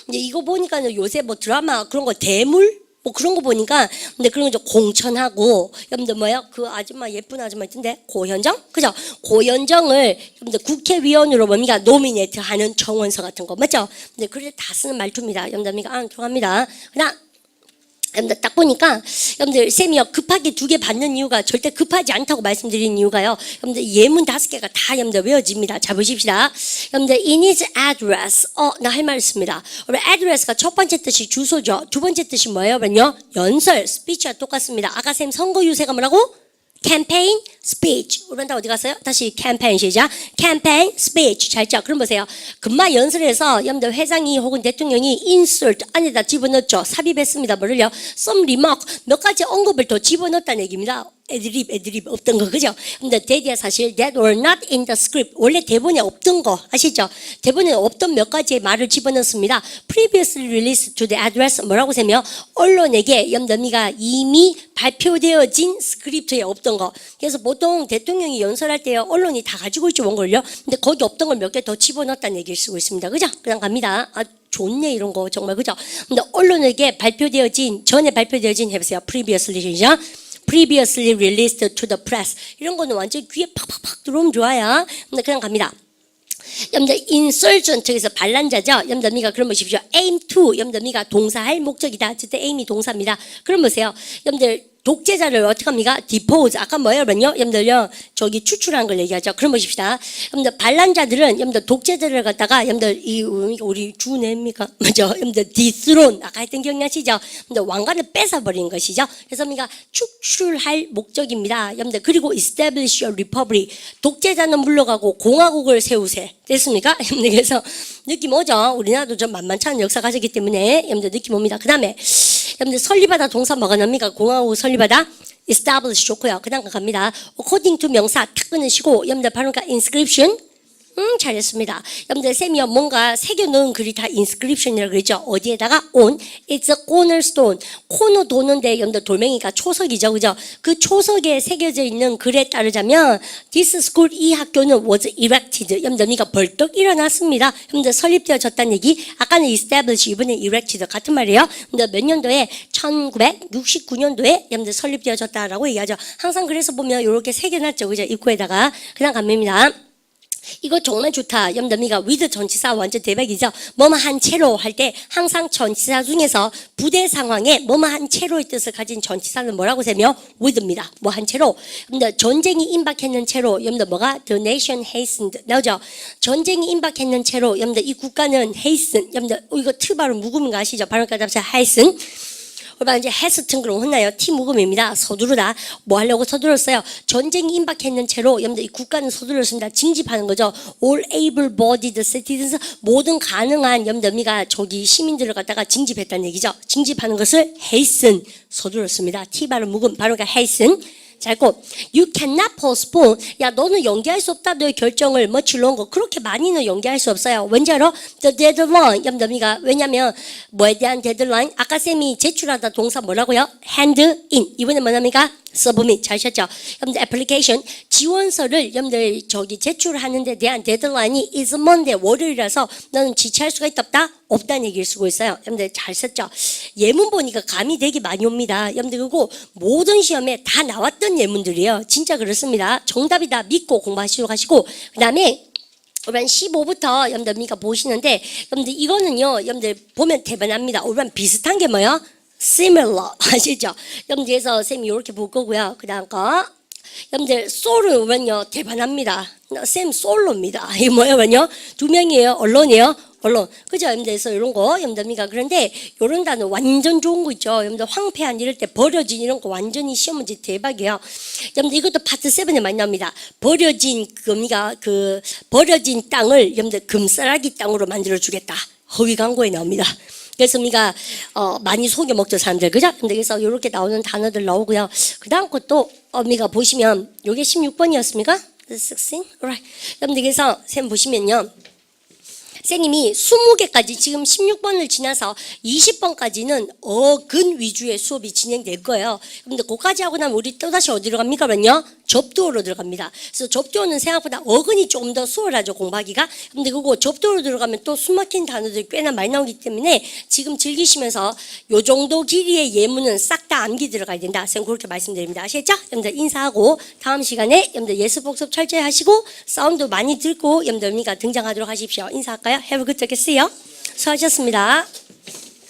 이제 이거 보니까 요새 뭐 드라마 그런 거 대물 뭐 그런 거 보니까 근데 그런 거 공천하고 여러분들 뭐야 그 아줌마 예쁜 아줌마 있던데 고현정 그죠? 고현정을 여러분들 국회의원으로 뭡니까 노미네이트 하는 청원서 같은 거 맞죠? 근데 그래 다 쓰는 말투입니다. 여러분들 들어갑니다. 그냥 여러분들 딱 보니까 여러분들 쌤이요 급하게 2개 받는 이유가 절대 급하지 않다고 말씀드린 이유가요. 여러분들 예문 5개가 다 여러분들 외워집니다. 자 보십시다. 여러분들 in his address 나 할 말 있습니다. 우리 address가 첫 번째 뜻이 주소죠. 두 번째 뜻이 뭐예요? 연설 스피치와 똑같습니다. 아까 쌤 선거 유세가 뭐라고? campaign, speech. 우리 다 어디 갔어요? 다시 campaign 시작. campaign, speech. 잘 짜. 그럼 보세요. 금마 연설에서 여러분들 회장이 혹은 대통령이 insert 안에다 집어넣었죠. 삽입했습니다. 뭐를요? some remark 몇 가지 언급을 더 집어넣었다는 얘기입니다. 애드립 없던 거 그죠? 근데 대디야 사실 that were not in the script 원래 대본에 없던 거 아시죠? 대본에 없던 몇 가지의 말을 집어넣습니다. previously released to the address 뭐라고 세며 언론에게 염더미가 이미 발표되어진 스크립트에 없던 거. 그래서 보통 대통령이 연설할 때요 언론이 다 가지고 있죠 원걸요. 근데 거기 없던 걸 몇 개 더 집어넣었다는 얘기를 쓰고 있습니다. 그죠? 그냥 갑니다. 아 좋네 이런 거 정말 그죠? 근데 언론에게 전에 발표되어진 해보세요. previously 시작. previously released to the press 이런 거는 완전 귀에 팍팍팍 들어오면 좋아요. 근데 그냥 갑니다. 여러분들 insurgent에서 반란자죠. 여러분들 그럼 보십시오. aim to 여러분들 동사할 목적이다. 어쨌든 aim이 동사입니다. 그럼 보세요. 여러분들 독재자를 어떻게 합니까? depose. 아까 뭐예요, 여러분요? 여러분들요, 저기 추출한 걸 얘기하죠. 그럼 보십시다. 여러분들 반란자들은 여러분들 독재자를 갖다가 여러분들 우리 주내입니까? 맞죠? 여러분들 dethrone. 아까 했던 기억나시죠? 여러분들 왕관을 뺏어버린 것이죠. 그래서 우리가 축출할 목적입니다. 여러분들 그리고 establish a republic. 독재자는 물러가고 공화국을 세우세. 됐습니까? 여러분들 그래서 느낌 오죠? 우리나라도 좀 만만치 않은 역사 가졌기 때문에 여러분들 느낌 옵니다. 그 다음에 여러분들 설립하다 동사 뭐가 납니까? 공화국 설립하다 establish 좋고요. 그 다음 갑니다. according to 명사 탁 끊으시고 여러분들 바로니까 inscription 잘했습니다. 여러분들 쌤이요 뭔가 새겨놓은 글이 다 inscription이라고 그랬죠. 어디에다가 on it's a cornerstone 코너 도는데 여러분들 돌멩이가 초석이죠, 그죠? 그 초석에 새겨져 있는 글에 따르자면 this school 이 학교는 was erected 여러분들 벌떡 일어났습니다. 여러분들 설립되어졌다는 얘기. 아까는 establish 이번에 erected 같은 말이에요. 근데 몇 년도에 1969년도에 여러분들 설립되어졌다라고 얘기하죠. 항상 그래서 보면 이렇게 새겨놨죠, 그죠? 입구에다가 그냥 갑니다. 이거 정말 좋다. 염더미가 with 전치사 완전 대박이죠. 뭐뭐 한 채로 할 때 항상 전치사 중에서 부대 상황에 뭐뭐 한 채로의 뜻을 가진 전치사는 뭐라고 세며 with입니다. 뭐 한 채로. 근데 전쟁이 임박했는 채로 염더 뭐가 the nation hastened 나오죠. 전쟁이 임박했는 채로 염더 이 국가는 hasten 염더 이거 트 바로 묵음인 거 아시죠? 발음까지 합쳐서 hasten. 그러면 이제 해스튼 그럼 혼나요. T 묵음입니다. 서두르다. 뭐 하려고 서둘렀어요? 전쟁이 임박했는 채로 여러분들 이 국가는 서둘렀습니다. 징집하는 거죠. All able-bodied citizens 모든 가능한 여러분들 저기 시민들을 갖다가 징집했다는 얘기죠. 징집하는 것을 hasten 서둘렀습니다. T 발음 묵음 바로가 hasten. 짧고 you cannot postpone 야 너는 연기할 수 없다 너의 결정을 much longer 그렇게 많이는 연기할 수 없어요. 왠지 알아? the deadline 염더미가 왜냐면 뭐에 대한 데드라인 아까 쌤이 제출하다 동사 뭐라고요? hand in 이번에 뭐랍니까? submit 잘 셨죠? 여러분들 애플리케이션 지원서를 여러분들 저기 제출하는 데 대한 데드라인이 is Monday 월요일이라서 너는 지체할 수가 있다 없다는 얘기를 쓰고 있어요. 여러분들 잘 썼죠? 예문 보니까 감이 되게 많이 옵니다. 여러분들 그리고 모든 시험에 다 나왔던 예문들이에요. 진짜 그렇습니다. 정답이다 믿고 공부하시도록 하시고 그 다음에 우리 15부터 여러분들 보시는데 여러분들 이거는요 여러분들 보면 대단합니다. 우리 비슷한 게 뭐예요? similar 아시죠? 여러분들 그래서 쌤이 이렇게 볼 거고요. 그 다음 거 여러분들 솔을 보면요 대단합니다. 쌤 솔로입니다. 이게 뭐예요? 왜요? 두 명이에요. 언론이에요. 언론. 그죠? 여러분들 그래서 이런 거 여러분들 그런데 이런 단어 완전 좋은 거 있죠. 여러분들 황폐한 이럴 때 버려진 이런 거 완전히 시험 문제 대박이에요. 여러분들 이것도 파트 7에 많이 나옵니다. 버려진 그 버려진 땅을 여러분들 금싸라기 땅으로 만들어 주겠다. 허위 광고에 나옵니다. 그래서 우리가 많이 속여 먹죠 사람들 그죠? 근데 그래서 이렇게 나오는 단어들 나오고요. 그 다음 것도 우리가 보시면 이게 16번이었습니까? 16? Alright. 여러분들 그래서 쌤 보시면요. 선생님이 20개까지 지금 16번을 지나서 20번까지는 어근 위주의 수업이 진행될 거예요. 근데 그까지 하고 나면 우리 또다시 어디로 갑니까? 그러면요. 접두어로 들어갑니다. 그래서 접두어는 생각보다 어근이 조금 더 수월하죠. 공부하기가. 근데 그거 접두어로 들어가면 또 숨막힌 단어들이 꽤나 많이 나오기 때문에 지금 즐기시면서 요 정도 길이의 예문은 싹 다 암기 들어가야 된다. 선생님 그렇게 말씀드립니다. 아시겠죠? 여러분들 인사하고 다음 시간에 여러분들 예습복습 철저히 하시고 사운드 많이 듣고 여러분들 등장하도록 하십시오. 인사할까요? Have a good day. 수고하셨습니다.